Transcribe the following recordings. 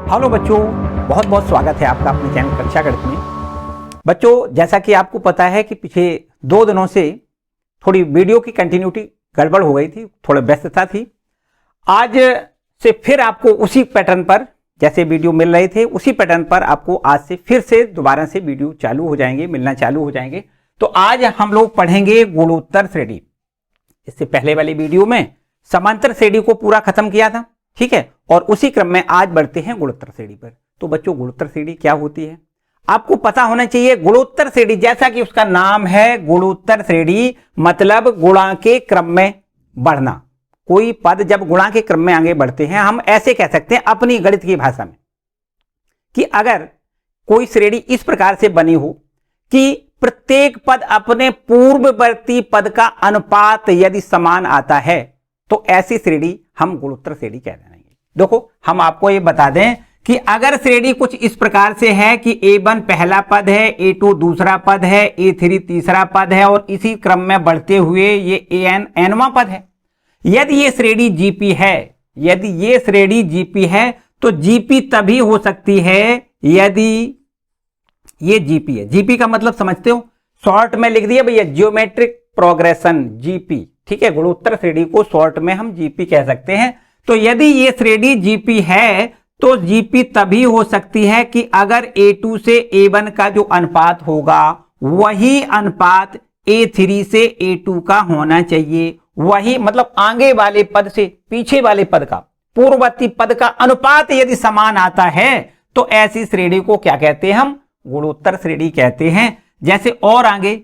Hello बच्चों, बहुत बहुत स्वागत है आपका अपने चैनल कक्षा गणित में। बच्चों, जैसा कि आपको पता है कि पिछले 2 दिनों से थोड़ी वीडियो की कंटिन्यूटी गड़बड़ हो गई थी, थोड़ा व्यस्तता थी। आज से फिर आपको उसी पैटर्न पर, जैसे वीडियो मिल रहे थे उसी पैटर्न पर आपको आज से फिर से दोबारा से वीडियो चालू हो जाएंगे, मिलना चालू हो जाएंगे। तो आज हम लोग पढ़ेंगे गुणोत्तर श्रेणी। इससे पहले वाली वीडियो में समांतर श्रेणी को पूरा खत्म किया था, ठीक है, और उसी क्रम में आज बढ़ते हैं गुणोत्तर श्रेणी पर। तो बच्चों, गुणोत्तर श्रेणी क्या होती है आपको पता होना चाहिए। गुणोत्तर श्रेणी, जैसा कि उसका नाम है गुणोत्तर श्रेणी, मतलब गुणा के क्रम में बढ़ना। कोई पद जब गुणा के क्रम में आगे बढ़ते हैं, हम ऐसे कह सकते हैं अपनी गणित की भाषा में कि अगर कोई श्रेणी इस प्रकार से बनी हो कि प्रत्येक पद अपने पूर्ववर्ती पद का अनुपात यदि समान आता है, तो ऐसी श्रेणी हम गुणोत्तर श्रेणी कह देंगे। देखो, हम आपको ये बता दें कि अगर श्रेणी कुछ इस प्रकार से है कि A1 पहला पद है, A2 दूसरा पद है, A3 तीसरा पद है और इसी क्रम में बढ़ते हुए ये AN nवां पद है। यदि ये श्रेणी GP है, यदि ये श्रेणी GP है, तो GP तभी हो सकती है यदि ये GP है। GP का मतलब समझते हो, शॉर्ट में लिख दिया भैया, जियोमेट्रिक प्रोग्रेशन GP, ठीक है। गुणोत्तर श्रेणी को शॉर्ट में हम GP कह सकते हैं। तो यदि ये श्रेणी GP है तो GP तभी हो सकती है कि अगर A2 से A1 का जो अनुपात होगा वही अनुपात A3 से A2 का होना चाहिए। वही मतलब आगे वाले पद से पीछे वाले पद का, पूर्ववर्ती पद का अनुपात यदि समान आता है तो ऐसी श्रेणी को क्या कहते हैं हम? गुणोत्तर श्रेणी कहते हैं। जैसे और आगे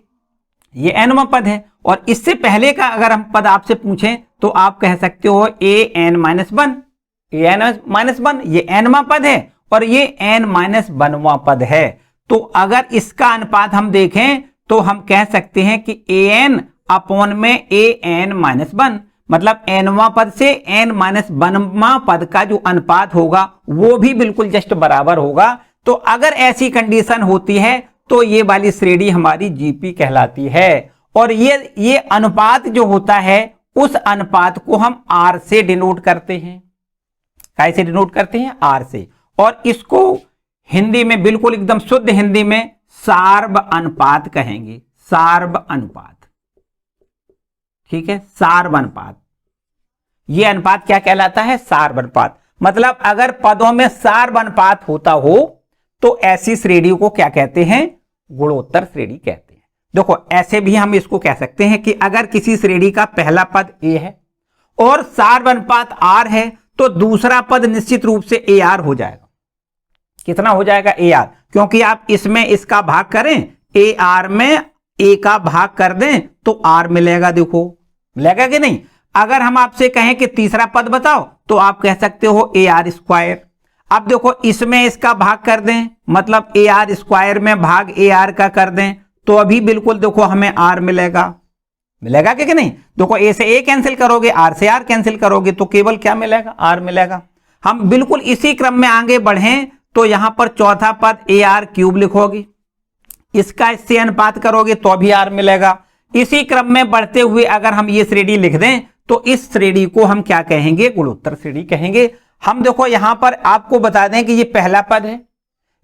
ये nवां पद है और इससे पहले का अगर हम पद आपसे पूछें तो आप कह सकते हो an-1, an-1, ये nवां पद है और ये n-1वां पद है। तो अगर इसका अनुपात हम देखें तो हम कह सकते हैं कि an अपॉन में an-1, मतलब nवां पद से n-1वां पद का जो अनुपात होगा वो भी बिल्कुल जस्ट बराबर होगा। तो अगर ऐसी कंडीशन होती है तो ये वाली श्रेणी हमारी GP कहलाती है। और ये अनुपात जो होता है उस अनुपात को हम R से डिनोट करते हैं। कैसे डिनोट करते हैं? R से। और इसको हिंदी में बिल्कुल एकदम शुद्ध हिंदी में सार्व अनुपात कहेंगे। सार्व अनुपात, ठीक है, सार्व अनुपात। ये अनुपात क्या कहलाता है? सार्व अनुपात। मतलब अगर पदों में सार्व अनुपात होता हो तो ऐसी श्रेणी को क्या कहते हैं? गुणोत्तर श्रेणी कहते हैं। देखो, ऐसे भी हम इसको कह सकते हैं कि अगर किसी श्रेणी का पहला पद A है और सार्व अनुपात R है तो दूसरा पद निश्चित रूप से AR हो जाएगा। कितना हो जाएगा? AR, क्योंकि आप इसमें इसका भाग करें, AR में A का भाग कर दें तो R मिलेगा। देखो, मिलेगा कि नहीं? अगर हम आपसे कहें कि तीसरा पद बताओ तो आप कह सकते हो AR²। अब देखो, इसमें इसका भाग कर दें, मतलब AR² में भाग AR का कर दें तो अभी बिल्कुल देखो हमें R मिलेगा। मिलेगा कि नहीं? देखो, A से A कैंसिल करोगे, R से R कैंसिल करोगे तो केवल क्या मिलेगा? R मिलेगा। हम बिल्कुल इसी क्रम में आगे बढ़ें तो यहां पर चौथा पद AR³ लिखोगे, इसका इससे अनुपात करोगे तो भी R मिलेगा। इसी क्रम में बढ़ते हुए अगर हम ये श्रेणी लिख दें तो इस श्रेणी को हम क्या कहेंगे? गुणोत्तर श्रेणी कहेंगे। हम देखो यहां पर आपको बता दें कि ये पहला पद है,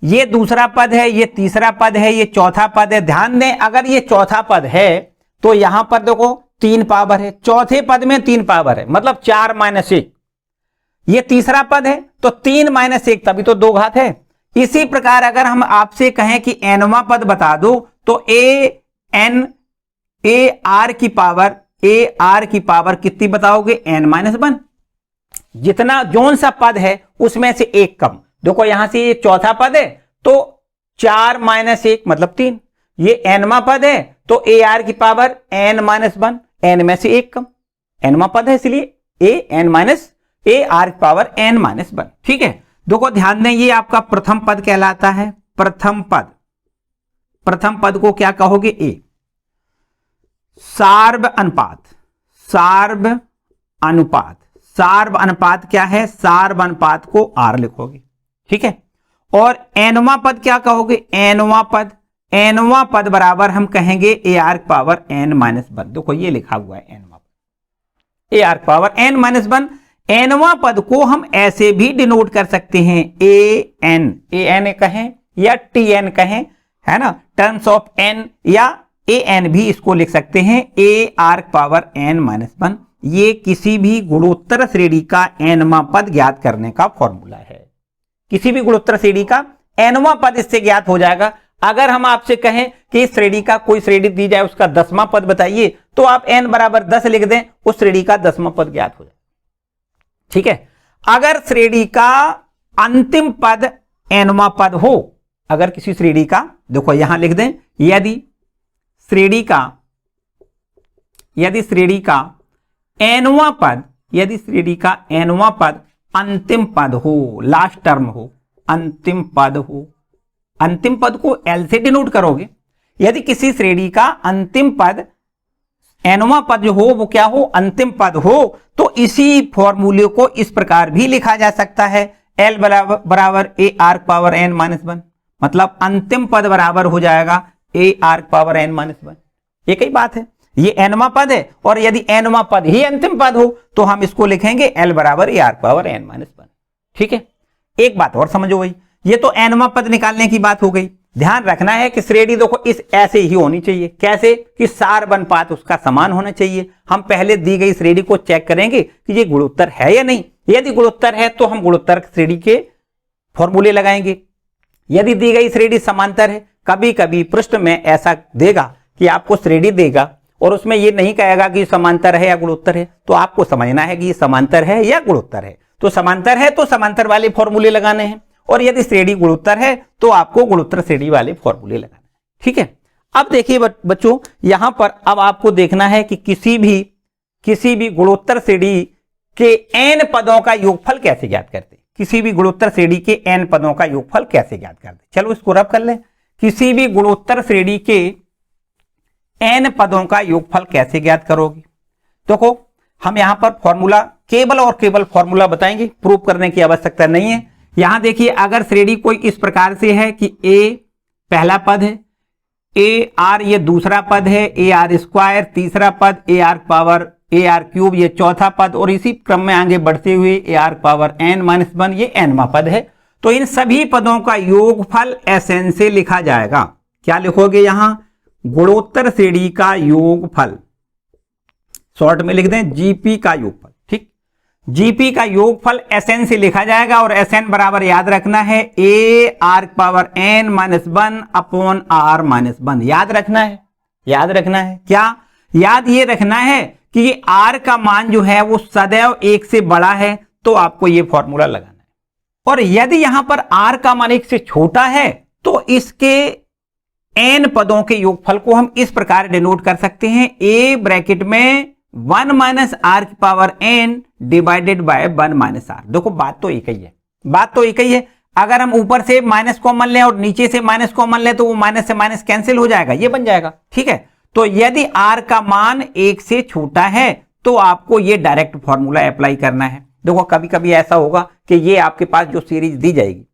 ये दूसरा पद है, ये तीसरा पद है, ये चौथा पद है। ध्यान दें, अगर ये चौथा पद है तो यहां पर देखो 3 पावर है, चौथे पद में 3 पावर है, मतलब 4-1। ये तीसरा पद है तो 3-1, तभी तो 2 घात है। इसी प्रकार अगर हम आपसे कहें कि nवां पद बता दो तो AR की पावर कितनी बताओगे? n-1। जितना जोन सा पद है उसमें से एक कम। देखो, यहां से ये चौथा पद है तो 4-1 मतलब 3। ये nवां पद है तो AR की पावर n-1, n में से एक कम। nवां पद है इसलिए AR की पावर n-1, ठीक है। देखो, ध्यान दें, ये आपका प्रथम पद कहलाता है। प्रथम पद को क्या कहोगे? A। सार्व अनुपात, सार्व अनुपात क्या है? सार्व अनुपात को R लिखोगे, ठीक है। और nवां पद क्या कहोगे? nवां पद बराबर हम कहेंगे AR की पावर n-1। देखो, ये लिखा हुआ है nवां पद, AR की पावर n-1। एनवा पद को हम ऐसे भी डिनोट कर सकते हैं, ए एन कहें या टी एन कहें, है ना, टर्म्स ऑफ एन, या ए एन भी इसको लिख सकते हैं, a arc power n minus one. ये किसी भी गुणोत्तर श्रेणी का एनवा पद ज्ञात करने का फॉर्मूला है। किसी भी गुणोत्तर श्रेणी का एनवा पद इससे ज्ञात हो जाएगा। अगर हम आपसे कहें कि इस श्रेणी का कोई श्रेणी दी जाए, उसका 10वां पद बताइए, तो आप n बराबर 10 लिख दें, उस श्रेणी का 10वां पद ज्ञात हो जाए। ठीक है। अगर श्रेणी का अंतिम पद nवां पद हो, अगर किसी श्रेणी का, देखो यहां लिख दें, यदि श्रेणी का nवां पद, यदि श्रेणी का nवां पद अंतिम पद हो, लास्ट टर्म हो, अंतिम पद हो, अंतिम पद को L से डिनोट करोगे। यदि किसी श्रेणी का अंतिम पद nवां पद जो हो वो क्या हो, अंतिम पद हो, तो इसी फॉर्मूले को इस प्रकार भी लिखा जा सकता है, L बराबर a arc power n minus one. मतलब अंतिम पद बराबर हो जाएगा a arc power n minus one. एक ही बात है, ये nवां पद है, और यदि nवां पद ही अंतिम पद हो तो हम इसको लिखेंगे L बराबर a arc power n minus one. ठीक है। एक बात और समझो भाई, ये तो nवां पद निकालने की बात हो गई। ध्यान रखना है कि श्रेणी देखो इस ऐसे ही होनी चाहिए। कैसे? कि सार बनपात उसका समान होना चाहिए। हम पहले दी गई श्रेणी को चेक करेंगे कि ये गुणोत्तर है या नहीं। यदि गुणोत्तर है तो हम गुणोत्तर श्रेणी के फॉर्मूले लगाएंगे। यदि दी गई श्रेणी समांतर है, कभी कभी पृष्ठ में ऐसा देगा कि आपको श्रेणी देगा और उसमें ये नहीं कहेगा कि समांतर है या गुणोत्तर है, तो आपको समझना है कि ये समांतर है या गुणोत्तर है। तो समांतर है तो समांतर वाले फॉर्मूले लगाने हैं, और यदि श्रेणी गुणोत्तर है तो आपको गुणोत्तर श्रेणी वाले फॉर्मूले लगाने हैं। ठीक है। अब देखिए बच्चों, यहां पर अब आपको देखना है कि किसी भी गुणोत्तर श्रेणी के n पदों का योगफल कैसे ज्ञात करते हैं। किसी भी गुणोत्तर श्रेणी के n पदों का योगफल कैसे ज्ञात करते हैं। चलो इसको रब कर लें। किसी भी गुणोत्तर श्रेणी के n पदों का योगफल कैसे ज्ञात करोगे। देखो हम यहां पर फॉर्मूला केवल और केवल फॉर्मूला बताएंगे, प्रूव करने की आवश्यकता नहीं है। यहां देखिए, अगर श्रेणी कोई इस प्रकार से है कि a पहला पद है, ए आर ये दूसरा पद है, ए आर स्क्वायर तीसरा पद, A R power A R cube ये चौथा पद, और इसी क्रम में आगे बढ़ते हुए A R power n minus one ये nवां पद है, तो इन सभी पदों का योगफल Sn से लिखा जाएगा। क्या लिखोगे यहां? गुणोत्तर श्रेणी का योगफल, शॉर्ट में लिख दें जीपी का योगफल। ठीक, जीपी का योगफल Sn से लिखा जाएगा, और Sn बराबर याद रखना है a arc power n minus one upon r minus one. याद रखना है, याद रखना है। क्या याद ये रखना है कि ये r का मान जो है वो सदैव 1 से बड़ा है, तो आपको ये फॉर्मूला लगाना है। और यदि यहां पर r का मान 1 से छोटा है तो इसके n पदों के योगफल को हम इस प्रकार डिनोट कर सकते हैं, a ब्रैकेट में 1 माइनस आर की power n divided by 1 minus r. देखो बात तो एक ही है, बात तो एक ही है। अगर हम ऊपर से माइनस कॉमन लें और नीचे से माइनस कॉमन लें तो वो माइनस से माइनस कैंसिल हो जाएगा, ये बन जाएगा। ठीक है। तो यदि r का मान 1 से छोटा है तो आपको ये डायरेक्ट फॉर्मूला अप्लाई करना है। देखो कभी कभी ऐसा होगा कि ये आपके पास जो सीरीज दी जाएगी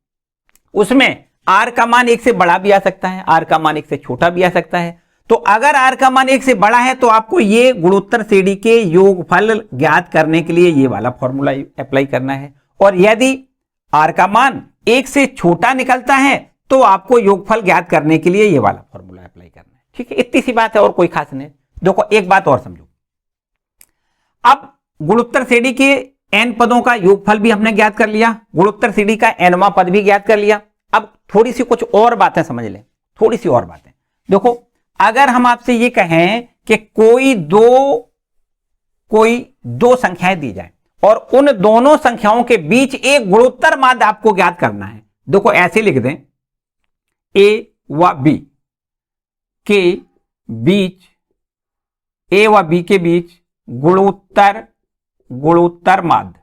उसमें r का मान 1 से बड़ा भी आ सकता है, r का मान 1 से छोटा भी आ सकता है। तो अगर r का मान 1 से बड़ा है तो आपको ये गुणोत्तर श्रेणी के योगफल ज्ञात करने के लिए ये वाला फॉर्मूला अप्लाई करना है, और यदि r का मान 1 से छोटा निकलता है तो आपको योगफल ज्ञात करने के लिए ये वाला फॉर्मूला अप्लाई करना है। ठीक है, इतनी सी बात है और कोई खास नहीं। देखो एक बात और समझो, अब गुणोत्तर श्रेणी के n पदों का योगफल भी हमने ज्ञात कर लिया, गुणोत्तर श्रेणी का nवां पद भी ज्ञात कर लिया। अब थोड़ी सी कुछ और बातें समझ लें, थोड़ी सी और बातें। देखो अगर हम आपसे ये कहें कि कोई दो संख्याएं दी जाए और उन दोनों संख्याओं के बीच एक गुणोत्तर माध्य आपको ज्ञात करना है। देखो ऐसे लिख दें, a व b के बीच, a व b के बीच गुणोत्तर माध्य,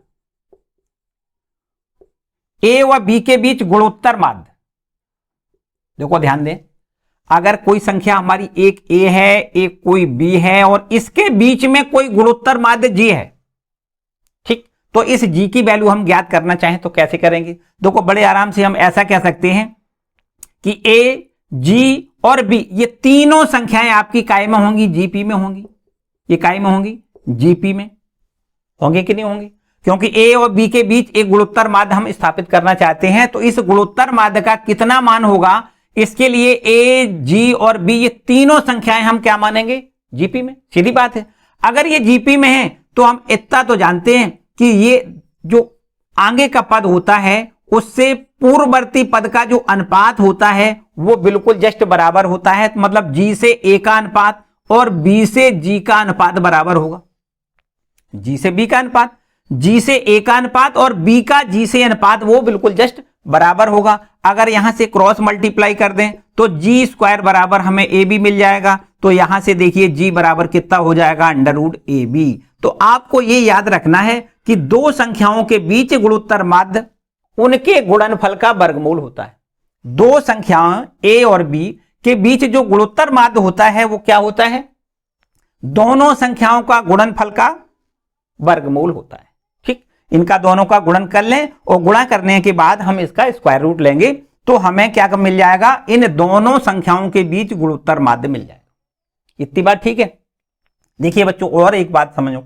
a व b के बीच गुणोत्तर माध्य। देखो ध्यान दें, अगर कोई संख्या हमारी एक a है, एक कोई b है और इसके बीच में कोई गुणोत्तर माध्य g है, ठीक, तो इस g की वैल्यू हम ज्ञात करना चाहें तो कैसे करेंगे। देखो बड़े आराम से हम ऐसा कह सकते हैं कि a, g और b ये तीनों संख्याएं आपकी काय में होंगी, जीपी में होंगी। ये काय में होंगी, जीपी में होंगी कि नहीं होंगी। क्योंकि ए और बी के बीच एक गुणोत्तर माध्य हम स्थापित करना चाहते हैं, तो इस गुणोत्तर माध्य का कितना मान होगा, इसके लिए ए, जी और बी ये तीनों संख्याएं हम क्या मानेंगे, जीपी में। सीधी बात है, अगर ये जीपी में है तो हम इतना तो जानते हैं कि ये जो आगे का पद होता है उससे पूर्ववर्ती पद का जो अनुपात होता है वो बिल्कुल जस्ट बराबर होता है, मतलब जी से ए का अनुपात और बी से जी का अनुपात बराबर होगा। जी से बी का अनुपात, जी से ए का अनुपात और बी का जी से अनुपात वो बिल्कुल जस्ट बराबर होगा। अगर यहां से क्रॉस मल्टीप्लाई कर दें तो जी स्क्वायर बराबर हमें ए बी मिल जाएगा, तो यहां से देखिए जी बराबर कितना हो जाएगा, अंडर रूट ए बी। तो आपको ये याद रखना है कि दो संख्याओं के बीच गुणोत्तर माध्य उनके गुणनफल का वर्गमूल होता है। दो संख्याएं ए और बी के बीच जो गुणोत्तर माध्य होता है वो क्या होता है, दोनों संख्याओं का गुणनफल का वर्गमूल होता है। ठीक, इनका दोनों का गुणन कर लें और गुणा करने के बाद हम इसका स्क्वायर रूट लेंगे तो हमें क्या मिल जाएगा, इन दोनों संख्याओं के बीच गुणोत्तर माध्य मिल जाएगा। इतनी बात ठीक है। देखिए बच्चों, और एक बात समझो,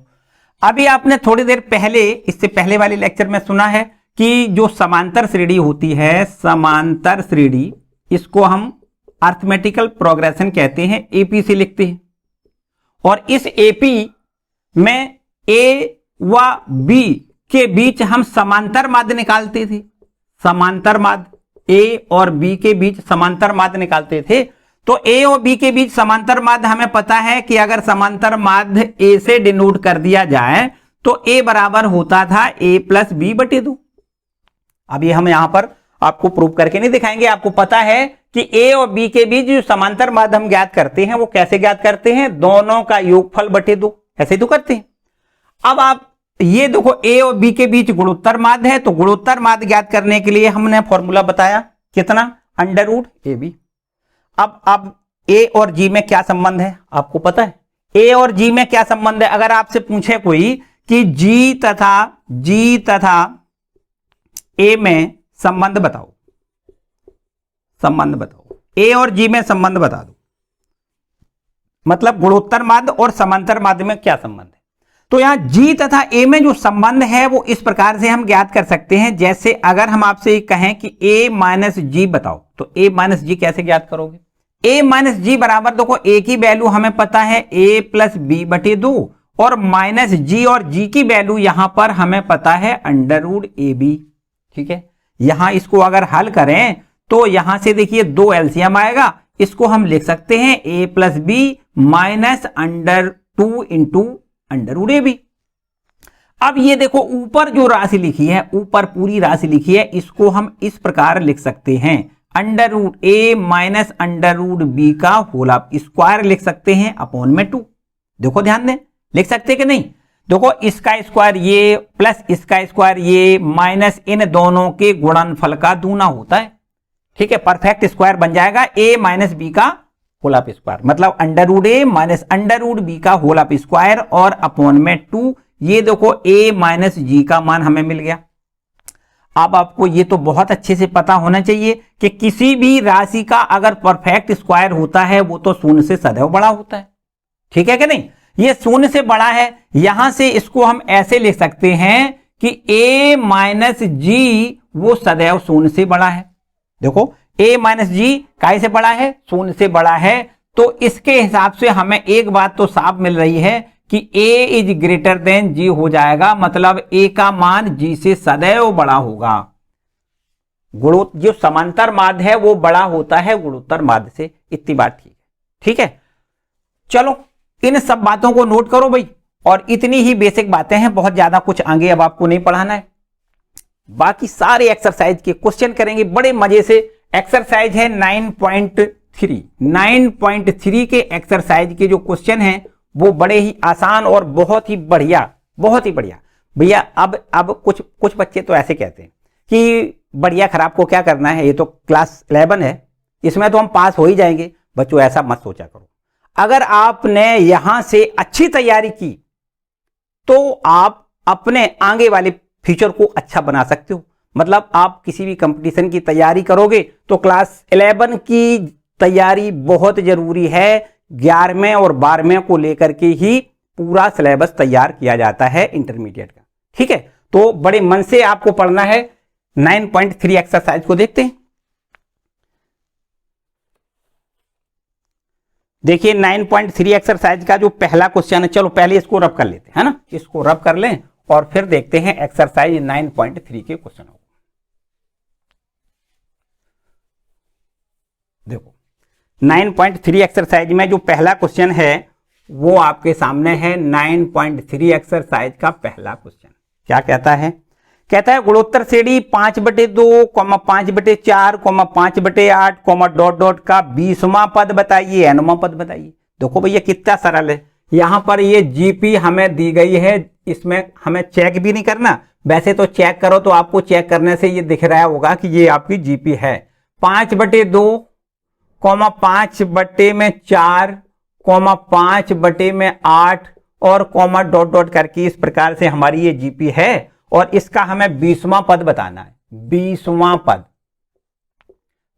अभी आपने थोड़ी देर पहले, इससे पहले वाले लेक्चर में सुना है कि जो समांतर श्रेणी होती है, समांतर श्रेणी, इसको हम अर्थमेटिकल प्रोग्रेशन कहते हैं, एपी से लिखते हैं। और इस एपी में ए व बी के बीच हम समांतर माध्य निकालते थे। समांतर माध्य, ए और बी के बीच समांतर माध्य निकालते थे। तो ए और बी के बीच समांतर माध्य हमें पता है कि अगर समांतर माध्य ए से डिनोट कर दिया जाए तो ए बराबर होता था ए प्लस बी बटे 2। अब ये हम यहां पर आपको प्रूव करके नहीं दिखाएंगे, आपको पता है कि ए और बी के बीच जो समांतर माध्य हम ज्ञात करते हैं वो कैसे ज्ञात करते हैं, दोनों का योगफल बटे 2, ऐसे तो करते हैं। अब आप ये देखो, ए और बी के बीच गुणोत्तर माध्य है, तो गुणोत्तर माध्य ज्ञात करने के लिए हमने फॉर्मूला बताया कितना, अंडर रूट ए बी। अब ए और जी में क्या संबंध है आपको पता है, ए और जी में क्या संबंध है। अगर आपसे पूछे कोई कि जी तथा ए में संबंध बताओ, संबंध बताओ, ए और जी में संबंध बता दो, मतलब गुणोत्तर माध्य और समांतर माध्य में क्या संबंध है। तो यहां जी तथा ए में जो संबंध है वो इस प्रकार से हम ज्ञात कर सकते हैं, जैसे अगर हम आपसे कहें कि ए माइनस जी बताओ, तो ए माइनस जी कैसे ज्ञात करोगे। ए माइनस जी बराबर, देखो ए की वैल्यू हमें पता है ए प्लस बी बटे 2 और माइनस जी और जी की वैल्यू यहां पर हमें पता है अंडर रूट ए बी। ठीक है, यहां इसको अगर हल करें तो यहां से देखिए 2 एलसीएम आएगा, इसको हम लिख सकते हैं a plus b minus under 2 into under root a b. अब ये देखो ऊपर जो राशि लिखी है, ऊपर पूरी राशि लिखी है, इसको हम इस प्रकार लिख सकते हैं, अंडर रूट ए माइनस अंडर रूट बी का होल स्क्वायर लिख सकते हैं अपॉन में 2। देखो ध्यान दें, लिख सकते कि नहीं, देखो इसका स्क्वायर ये प्लस इसका स्क्वायर ये माइनस इन दोनों के गुणनफल का दूना होता है। ठीक है, परफेक्ट स्क्वायर बन जाएगा ए माइनस बी का होल स्क्वायर, मतलब अंडर रूट ए माइनस अंडर रूट बी का होल स्क्वायर और अपॉन में 2। ये देखो ए माइनस जी का मान हमें मिल गया। अब आपको ये तो बहुत अच्छे से पता होना चाहिए कि किसी भी राशि का अगर परफेक्ट स्क्वायर होता है वो तो शून्य से सदैव बड़ा होता है। ठीक है कि नहीं, ये शून्य से बड़ा है, यहां से इसको हम ऐसे लिख सकते हैं कि a माइनस जी वो सदैव शून्य से बड़ा है। देखो a माइनस जी काय से बड़ा है, शून्य से बड़ा है, तो इसके हिसाब से हमें एक बात तो साफ मिल रही है कि a इज ग्रेटर देन जी हो जाएगा, मतलब a का मान g से सदैव बड़ा होगा। जो समांतर माध्य है वो बड़ा होता है गुणोत्तर माध्य से, इतनी बात ठीक है। ठीक है, चलो इन सब बातों को नोट करो भाई, और इतनी ही बेसिक बातें हैं, बहुत ज्यादा कुछ आगे अब आपको नहीं पढ़ाना है। बाकी सारे एक्सरसाइज के क्वेश्चन करेंगे बड़े मजे से। एक्सरसाइज है 9.3। 9.3 के एक्सरसाइज के जो क्वेश्चन हैं वो बड़े ही आसान और बहुत ही बढ़िया, बहुत ही बढ़िया। भैया अब कुछ बच्चे तो ऐसे कहते हैं कि बढ़िया खराब को क्या करना है, ये तो क्लास 11 है, इसमें तो हम पास हो ही जाएंगे। बच्चों ऐसा मत सोचा करो, अगर आपने यहां से अच्छी तैयारी की तो आप अपने आगे वाले फ्यूचर को अच्छा बना सकते हो। मतलब आप किसी भी कंपटीशन की तैयारी करोगे तो क्लास 11 की तैयारी बहुत जरूरी है। 11वें और 12वें को लेकर के ही पूरा सिलेबस तैयार किया जाता है इंटरमीडिएट का। ठीक है, तो बड़े मन से आपको पढ़ना है। 9.3 एक्सरसाइज को देखते हैं। देखिए 9.3 एक्सरसाइज का जो पहला क्वेश्चन है, चलो पहले इसको रब कर लेते हैं, है ना, इसको रब कर लें और फिर देखते हैं एक्सरसाइज 9.3 के क्वेश्चन को। देखो 9.3 एक्सरसाइज में जो पहला क्वेश्चन है वो आपके सामने है। 9.3 एक्सरसाइज का पहला क्वेश्चन क्या कहता है? कहता है गुणोत्तर श्रेणी 5/2, 5/4, 5/8, डॉट डॉट का 20वां पद बताइए, nवां पद बताइए। देखो भैया कितना सरल है। यहां पर ये जीपी हमें दी गई है, इसमें हमें चेक भी नहीं करना। वैसे तो चेक करो तो आपको चेक करने से ये दिख रहा होगा कि ये आपकी जीपी है। 5/2, 5/4, 5/8 और डॉट डॉट करके इस प्रकार से हमारी ये जीपी है और इसका हमें 20वां पद बताना है, 20वां पद,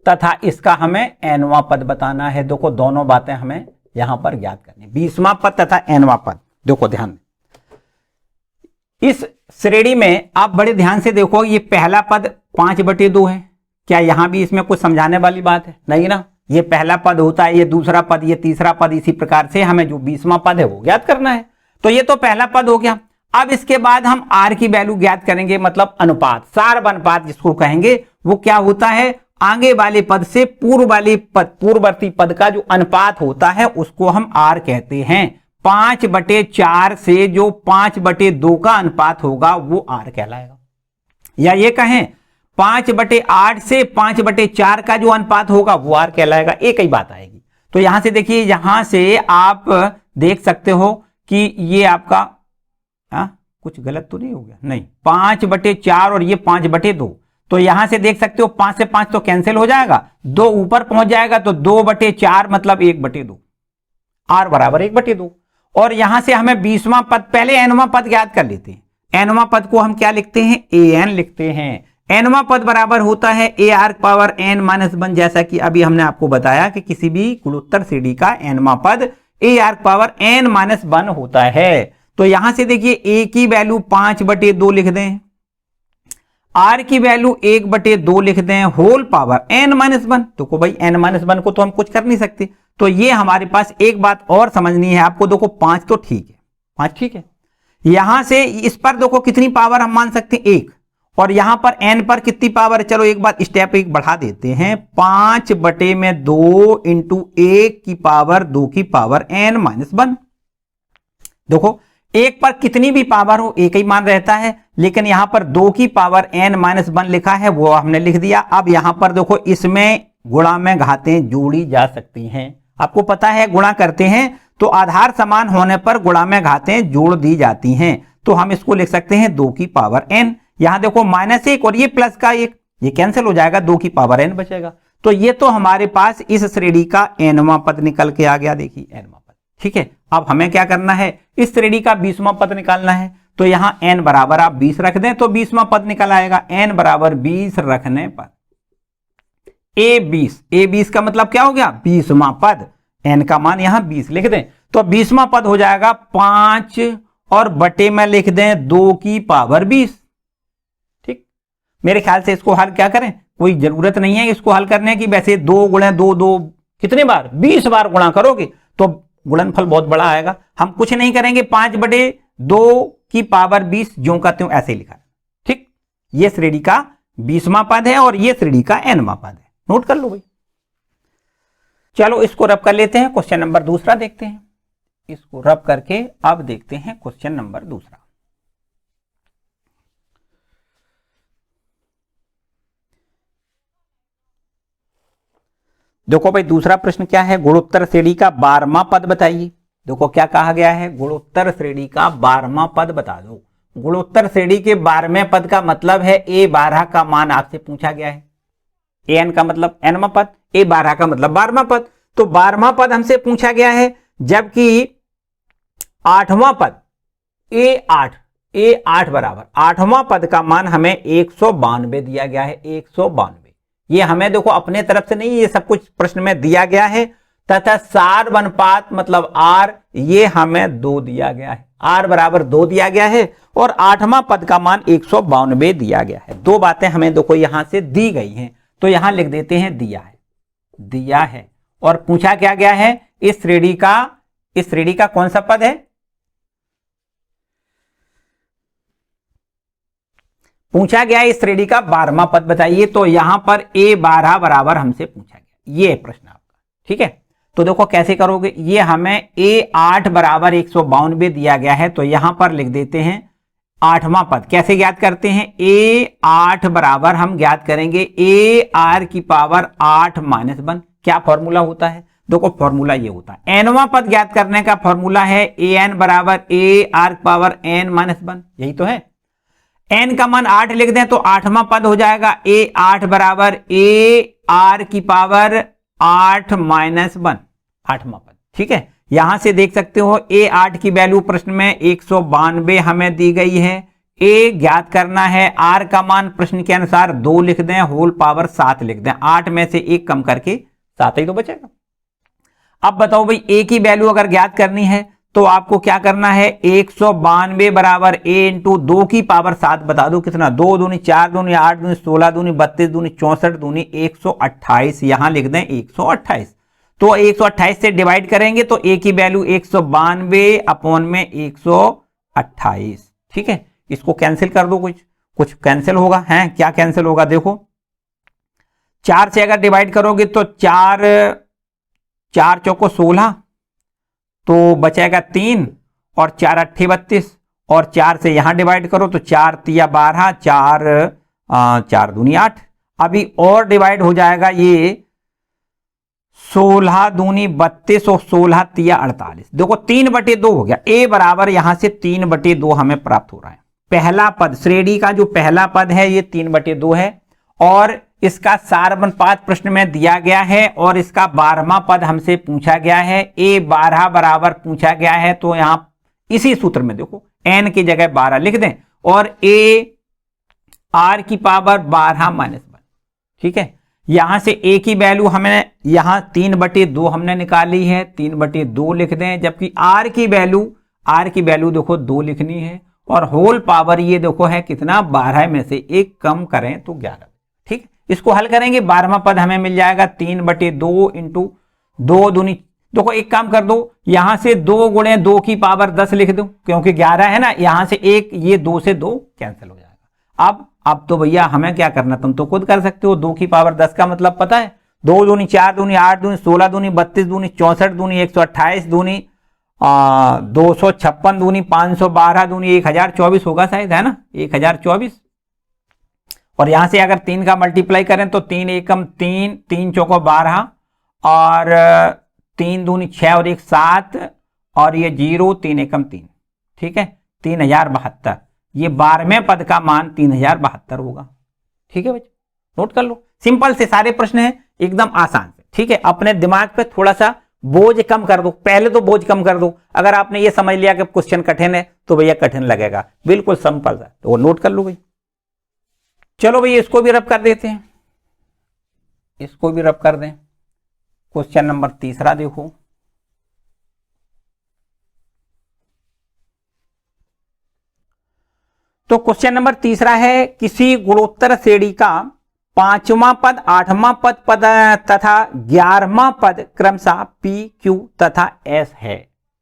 तथा इसका हमें nवां पद बताना है। देखो दोनों बातें हमें यहां पर ज्ञात करनी, 20वां पद तथा nवां पद। देखो ध्यान दें, इस श्रेणी में आप बड़े ध्यान से देखो, ये पहला पद 5/2 है। क्या यहां भी इसमें कुछ समझाने वाली बात है? नहीं ना। ये पहला पद होता है, ये दूसरा पद, ये तीसरा पद, इसी प्रकार से हमें जो 20वां पद है वो ज्ञात करना है। तो ये तो पहला पद हो गया। अब इसके बाद हम आर की वैल्यू ज्ञात करेंगे, मतलब अनुपात, सार्व अनुपात जिसको कहेंगे। वो क्या होता है? आगे वाले पद से पूर्ववर्ती पद का जो अनुपात होता है उसको हम आर कहते हैं। 5/4 से जो 5/2 का अनुपात होगा वो आर कहलाएगा। या ये कहें 5/8 से 5/4 का जो अनुपात होगा वो आर कहलाएगा। एक ही बात आएगी। तो यहां से देखिए, यहां से आप देख सकते हो कि ये आपका कुछ गलत तो नहीं हो गया? नहीं, 5/4 और ये 5/2। तो यहां से देख सकते हो 5 से 5 तो कैंसिल हो जाएगा, 2 ऊपर पहुंच जाएगा तो 2/4 मतलब 1/2, आर बराबर 1/2। और यहां से हमें 20वां पद, पहले nवां पद ज्ञात कर लेते हैं। nवां पद को हम क्या लिखते हैं? an लिखते हैं। nवां पद बराबर होता है ar⁻n-1, जैसा कि अभी हमने आपको बताया कि किसी भी गुणोत्तर श्रेणी का nवां पद ar⁻n-1 होता है। तो यहां से देखिए a की वैल्यू 5/2 लिख दें, r की वैल्यू 1/2 लिख दें, होल पावर n-1। तो भाई n-1 को तो हम कुछ कर नहीं सकते। तो ये हमारे पास एक बात और समझनी है आपको। देखो 5 तो ठीक है, 5 ठीक है। यहां से इस पर देखो कितनी पावर हम मान सकते हैं? 1। और यहां पर n पर कितनी पावर है? चलो एक बार स्टेप 1 बढ़ा देते हैं। 5/2 इंटू 1 की पावर 2 की पावर n-1। देखो 1 पर कितनी भी पावर हो एक ही मान रहता है, लेकिन यहां पर 2 की पावर n-1 लिखा है, वो हमने लिख दिया। अब यहां पर देखो इसमें गुणा में घातें जोड़ी जा सकती हैं। आपको पता है गुणा करते हैं तो आधार समान होने पर गुणा में घातें जोड़ दी जाती हैं। तो हम इसको लिख सकते हैं 2 की पावर n। यहां देखो -1 और ये प्लस का 1, ये कैंसिल हो जाएगा, 2 की पावर n बचेगा। तो ये तो हमारे पास इस श्रेणी का nवां पद निकल के आ गया। देखिए nवां पद, ठीक है। अब हमें क्या करना है? इस श्रेणी का 20वां पद निकालना है। तो यहां n बराबर आप 20 रख दें तो 20वां पद निकल आएगा। n बराबर 20 रखने पर a20 का मतलब क्या हो गया? 20वां पद। n का मान यहां 20 लिख दें तो 20वां पद हो जाएगा 5 और बटे में लिख दें 2 की पावर 20। ठीक, मेरे ख्याल से इसको हल क्या करें, कोई जरूरत नहीं है इसको हल करने की। वैसे 2 × 2 कितने बार? 20 बार गुणा करोगे तो गुणनफल बहुत बड़ा आएगा। हम कुछ नहीं करेंगे, 5/2 की पावर 20 ज्यों का त्यों ऐसे लिखा है। ठीक, ये श्रेणी का 20वां पद है और ये श्रेणी का nवां पद है। नोट कर लो भाई। चलो इसको रब कर लेते हैं। क्वेश्चन नंबर दूसरा देखते हैं। इसको रब करके अब देखते हैं क्वेश्चन नंबर दूसरा। देखो भाई दूसरा प्रश्न क्या है? गुणोत्तर श्रेणी का 12वां पद बताइए। देखो क्या कहा गया है? गुणोत्तर श्रेणी का 12वां पद बता दो। गुणोत्तर श्रेणी के 12वें पद का मतलब है a12 का मान आपसे पूछा गया है। an का मतलब nवां पद, a12 का मतलब 12वां पद। तो 12वां पद हमसे पूछा गया है, जबकि 8वां पद a8 बराबर 8वां पद का मान हमें 192 दिया गया है। 192 ये हमें देखो अपने तरफ से नहीं, ये सब कुछ प्रश्न में दिया गया है। तथा सार अनुपात मतलब R ये हमें 2 दिया गया है, R बराबर 2 दिया गया है और 8वां पद का मान 192 दिया गया है। दो बातें हमें देखो यहां से दी गई हैं, तो यहां लिख देते हैं दिया है। और पूछा क्या गया है, इस श्रेणी का कौन सा पद है, पूछा गया इस श्रेणी का 12वां पद बताइए। तो यहां पर A12 बराबर हमसे पूछा गया, ये प्रश्न आपका, ठीक है। तो देखो कैसे करोगे, ये हमें A8 बराबर 192 दिया गया है, तो यहां पर लिख देते हैं 8वां पद। कैसे ज्ञात करते हैं, A8 बराबर हम ज्ञात करेंगे AR की पावर 8 माइनस 1। क्या फॉर्मूला होता है, देखो फॉर्मूला ये होता है, nवां पद ज्ञात करने का फॉर्मूला है AN बराबर AR पावर n माइनस 1, यही तो है। n का मान 8 लिख दें तो 8वां पद हो जाएगा A8 बराबर AR की पावर 8 माइनस 1, 8वां पद, ठीक है। यहां से देख सकते हो A8 की वैल्यू प्रश्न में 192 हमें दी गई है। A ज्ञात करना है, R का मान प्रश्न के अनुसार 2 लिख दें, होल पावर 7 लिख दें, 8 में से 1 कम करके 7 ही तो बचेगा। अब बताओ भाई A की वैल्यू अगर ज्ञात करनी है तो आपको क्या करना है, 192 बराबर A इंटू 2 की पावर 7 बता दो कितना, 2 दूनी 4 दूनी 8 दूनी 16 दूनी 32 दूनी 64 दूनी 128, यहां लिख दें 128। तो 128 से डिवाइड करेंगे तो A की वैल्यू 192 अपॉन में 128, ठीक है। इसको कैंसिल कर दो, कुछ कैंसिल होगा, है क्या कैंसिल होगा, देखो 4 से अगर डिवाइड करोगे तो 4 चौको 16, तो बचेगा 3 और 4 अट्ठे 32 और 4 से यहां डिवाइड करो तो 4 तिया 12, 4 दूनी 8। अभी और डिवाइड हो जाएगा ये 16 दूनी 32 और 16 तिया 48, देखो 3/2 हो गया। A बराबर यहां से 3/2 हमें प्राप्त हो रहा है। पहला पद, श्रेणी का जो पहला पद है ये 3/2 है और इसका सार अनुपात प्रश्न में दिया गया है और इसका 12वां पद हमसे पूछा गया है। A12 बराबर पूछा गया है, तो यहां इसी सूत्र में देखो n की जगह 12 लिख दें और AR की पावर 12 माइनस 1, ठीक है। यहां से A की वैल्यू हमें यहां 3/2 हमने निकाली है, 3/2 लिख दें, जबकि R की वैल्यू देखो 2 लिखनी है और होल पावर ये देखो है कितना, 12 में से 1 कम करें तो 11, ठीक है। इसको हल करेंगे, 12वां पद हमें मिल जाएगा 3/2 इंटू 2 दूनी, देखो एक काम कर दो, यहां से 2 गुणे 2 की पावर 10 लिख दो, क्योंकि 11 है ना, यहां से 1, ये 2 से 2 कैंसिल हो जाएगा। अब तो भैया हमें क्या करना, तुम तो खुद कर सकते हो, 2 की पावर 10 का मतलब पता है, 2 दूनी 4 दूनी 8 दूनी 16 दूनी 32 दूनी 64 दूनी 128 दूनी 256 दूनी 512 दूनी 1024 होगा शायद, है ना, 1024। और यहां से अगर 3 का मल्टीप्लाई करें तो 3 एकम 3, 3 चौको 12 और 3 दूनी 6 और 1 7 और ये 0, 3 एकम 3, ठीक है, 3072। ये 12वें पद का मान 3072 होगा, ठीक है बच्चों, नोट कर लो। सिंपल से सारे प्रश्न हैं, एकदम आसान से, ठीक है। अपने दिमाग पे थोड़ा सा बोझ कम कर दो, पहले तो बोझ कम कर दो। अगर आपने ये समझ लिया कि क्वेश्चन कठिन है तो भैया कठिन लगेगा, बिल्कुल सिंपल है, तो वो नोट कर लो भाई। चलो भैया इसको भी रब कर देते हैं, इसको भी रब कर दें। क्वेश्चन नंबर 3 देखो, तो क्वेश्चन नंबर 3 है, किसी गुणोत्तर श्रेणी का 5वां पद 8वां पद तथा 11वां पद क्रमशः P, Q तथा S है।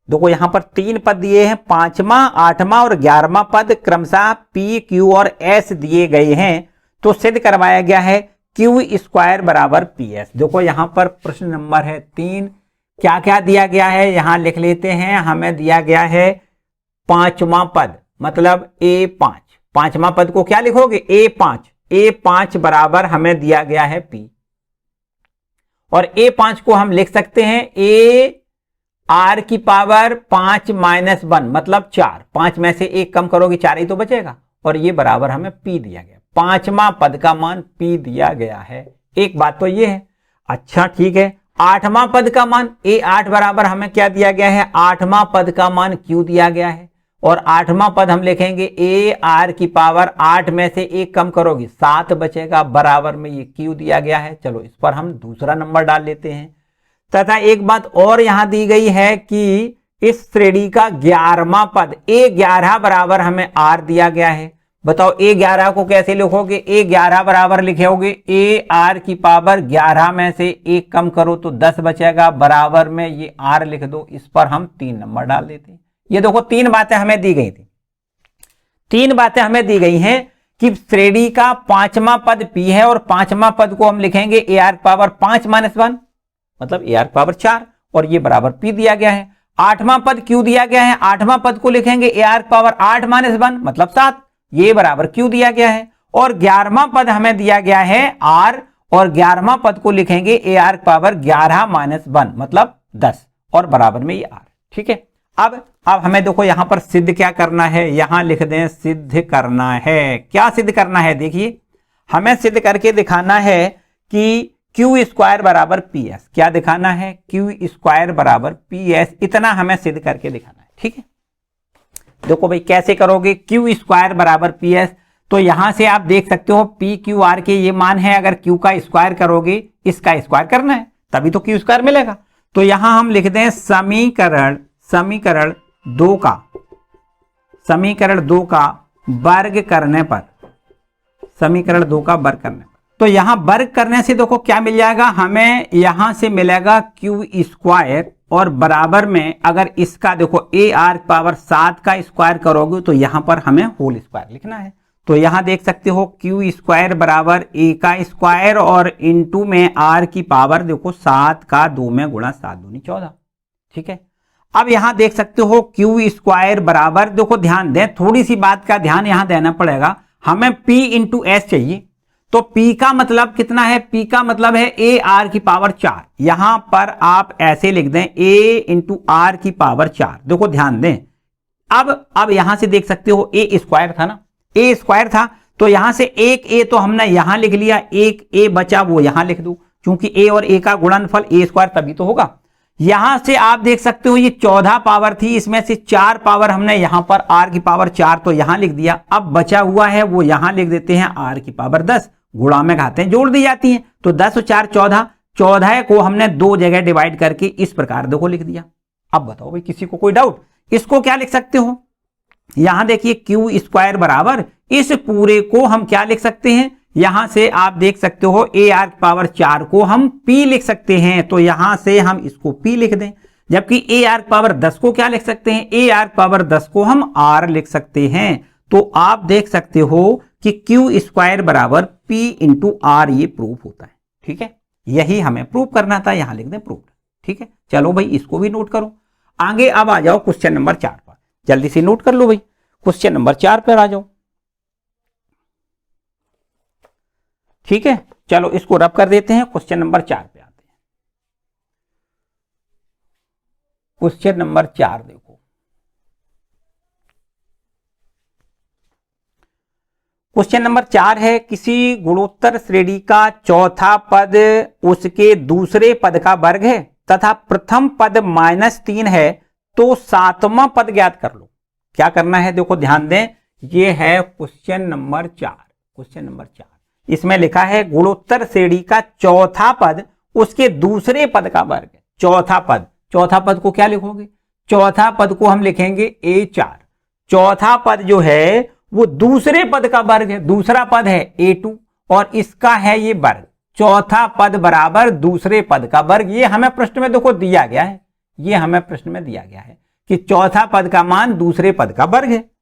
देखो यहां पर 3 पद दिए हैं, 5वां 8वां और 11वां पद क्रमशः P, Q और S दिए गए हैं, तो सिद्ध करवाया गया है Q² बराबर PS। देखो यहां पर प्रश्न नंबर है 3, क्या क्या दिया गया है यहां लिख लेते हैं। हमें दिया गया है 5वां पद मतलब A5, 5वां पद को क्या लिखोगे, A5 बराबर हमें दिया गया है P, और A5 को हम लिख सकते हैं AR की पावर 5 माइनस 1 मतलब 4, 5 में से 1 कम करोगे 4 ही तो बचेगा, और ये बराबर हमें P दिया गया, 5वां पद का मान P दिया गया है। एक बात तो ये है। अच्छा ठीक है, 8वां पद का मान A8 बराबर हमें क्या दिया गया है, 8वां पद का मान Q दिया गया है, और 8वां पद हम लिखेंगे AR की पावर 8 में से 1 कम करोगे 7 बचेगा, बराबर में ये Q दिया गया है। चलो इस पर हम दूसरा नंबर डाल लेते हैं। तथा एक बात और यहां दी गई है कि इस श्रेणी का 11वां पद A11 बराबर हमें R दिया गया है। बताओ A11 को कैसे लिखोगे? A11 बराबर लिखोगे AR की पावर 11 में से 1 कम करो तो 10 बचेगा, बराबर में ये R लिख दो। इस पर हम 3 नंबर डाल देते हैं। ये देखो 3 बातें हमें दी गई थी। 3 बातें हमें दी गई हैं कि श्रेणी का 5वां पद P है और 5वां पद को हम लिखेंगे AR पावर 5 - 1 मतलब AR पावर 4 और ये बराबर P दिया गया है। 8वां पद Q दिया गया है, 8वां पद को लिखेंगे AR पावर 8 - 1 मतलब 7, ये बराबर Q दिया गया है। और 11वां पद हमें दिया गया है R और 11वां पद को लिखेंगे AR पावर 11 - 1 मतलब 10 और बराबर में ये R। ठीक है, अब हमें देखो यहां पर सिद्ध क्या करना है, यहां लिख दें सिद्ध करना है। क्या सिद्ध करना है? देखिए हमें सिद्ध करके दिखाना है कि Q² बराबर PS। क्या दिखाना है? Q² बराबर PS, इतना हमें सिद्ध करके दिखाना है। ठीक है, देखो भाई कैसे करोगे? Q² बराबर PS, तो यहां से आप देख सकते हो PQR के ये मान है। अगर Q का स्क्वायर करोगे, इसका स्क्वायर करना है तभी तो Q² मिलेगा। तो यहां हम लिख दें समीकरण 2 का वर्ग करने पर, समीकरण 2 का वर्ग करने पर, तो यहां वर्ग करने से देखो क्या मिल जाएगा हमें, यहां से मिलेगा Q² और बराबर में अगर इसका देखो AR पावर 7 का स्क्वायर करोगे तो यहां पर हमें होल स्क्वायर लिखना है। तो यहां देख सकते हो Q² बराबर A का स्क्वायर और इंटू में R की पावर देखो 7 का 2 में गुणा 7 दूनी 14। ठीक है, अब यहां देख सकते हो Q² बराबर, देखो ध्यान दें, थोड़ी सी बात का ध्यान यहां देना पड़ेगा। हमें P इंटू S चाहिए, तो P का मतलब कितना है? P का मतलब है AR की पावर 4। यहां पर आप ऐसे लिख दें A इंटू R की पावर 4। देखो ध्यान दें, अब यहां से देख सकते हो A² था ना, A² था, तो यहां से एक A तो हमने यहां लिख लिया, एक A बचा वो यहां लिख दो, क्योंकि A और A का गुणनफल A² तभी तो होगा। यहां से आप देख सकते हो ये 14 पावर थी, इसमें से 4 पावर हमने यहां पर R की पावर 4 तो यहां लिख दिया। अब बचा हुआ है वो यहां लिख देते हैं R की पावर 10, गुणा में घातें जोड़ दी जाती हैं, तो 10 और 4 14, 14 को हमने 2 जगह डिवाइड करके इस प्रकार देखो लिख दिया। अब बताओ भाई किसी को कोई डाउट? इसको क्या लिख सकते हो? यहां देखिए Q² बराबर, इस पूरे को हम क्या लिख सकते हैं? यहां से आप देख सकते हो AR पावर 4 को हम P लिख सकते हैं, तो यहां से हम इसको P लिख दें। जबकि AR पावर 10 को क्या लिख सकते हैं? AR पावर 10 को हम R लिख सकते हैं। तो आप देख सकते हो कि Q² बराबर P इंटू R ये प्रूफ होता है। ठीक है, यही हमें प्रूफ करना था, यहां लिख दें प्रूफ। ठीक है, चलो भाई इसको भी नोट करो। आगे अब आ जाओ क्वेश्चन नंबर 4 पर, जल्दी से नोट कर लो भाई, क्वेश्चन नंबर 4 पर आ जाओ। ठीक है, चलो इसको रब कर देते हैं, क्वेश्चन नंबर 4 पे आते हैं। क्वेश्चन नंबर 4 देखो, क्वेश्चन नंबर 4 है, किसी गुणोत्तर श्रेणी का चौथा पद उसके दूसरे पद का वर्ग है तथा प्रथम पद -3 है, तो 7वां पद ज्ञात कर लो। क्या करना है? देखो ध्यान दें, ये है क्वेश्चन नंबर 4। क्वेश्चन नंबर 4 इसमें लिखा है गुणोत्तर श्रेणी का चौथा पद उसके दूसरे पद का वर्ग है। चौथा पद को क्या लिखोगे? चौथा पद को हम लिखेंगे A4। चौथा पद जो है वो दूसरे पद का वर्ग है, दूसरा पद है A2 और इसका है ये वर्ग। चौथा पद बराबर दूसरे पद का वर्ग, ये हमें प्रश्न में देखो दिया गया है, ये हमें प्रश्न में दिया गया है कि चौथा पद का मान दूसरे पद का वर्ग है।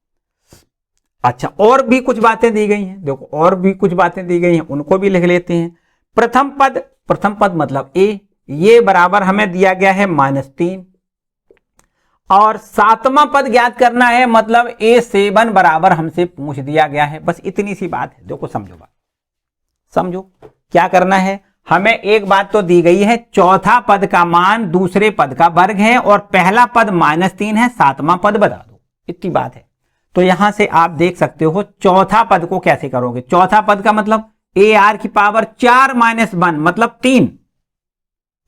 अच्छा, और भी कुछ बातें दी गई हैं, देखो और भी कुछ बातें दी गई हैं, उनको भी लिख लेते हैं। प्रथम पद मतलब A, ये बराबर हमें दिया गया है -3 और 7वां पद ज्ञात करना है, मतलब A7 बराबर हमसे पूछ दिया गया है। बस इतनी सी बात है, देखो समझो बात, समझो क्या करना है। हमें एक बात तो दी गई है, चौथा पद का मान दूसरे पद का वर्ग है और पहला पद -3 है, 7वां पद बता दो, इतनी बात है। तो यहां से आप देख सकते हो चौथा पद को कैसे करोगे। चौथा पद का मतलब AR की पावर 4 - 1 मतलब 3।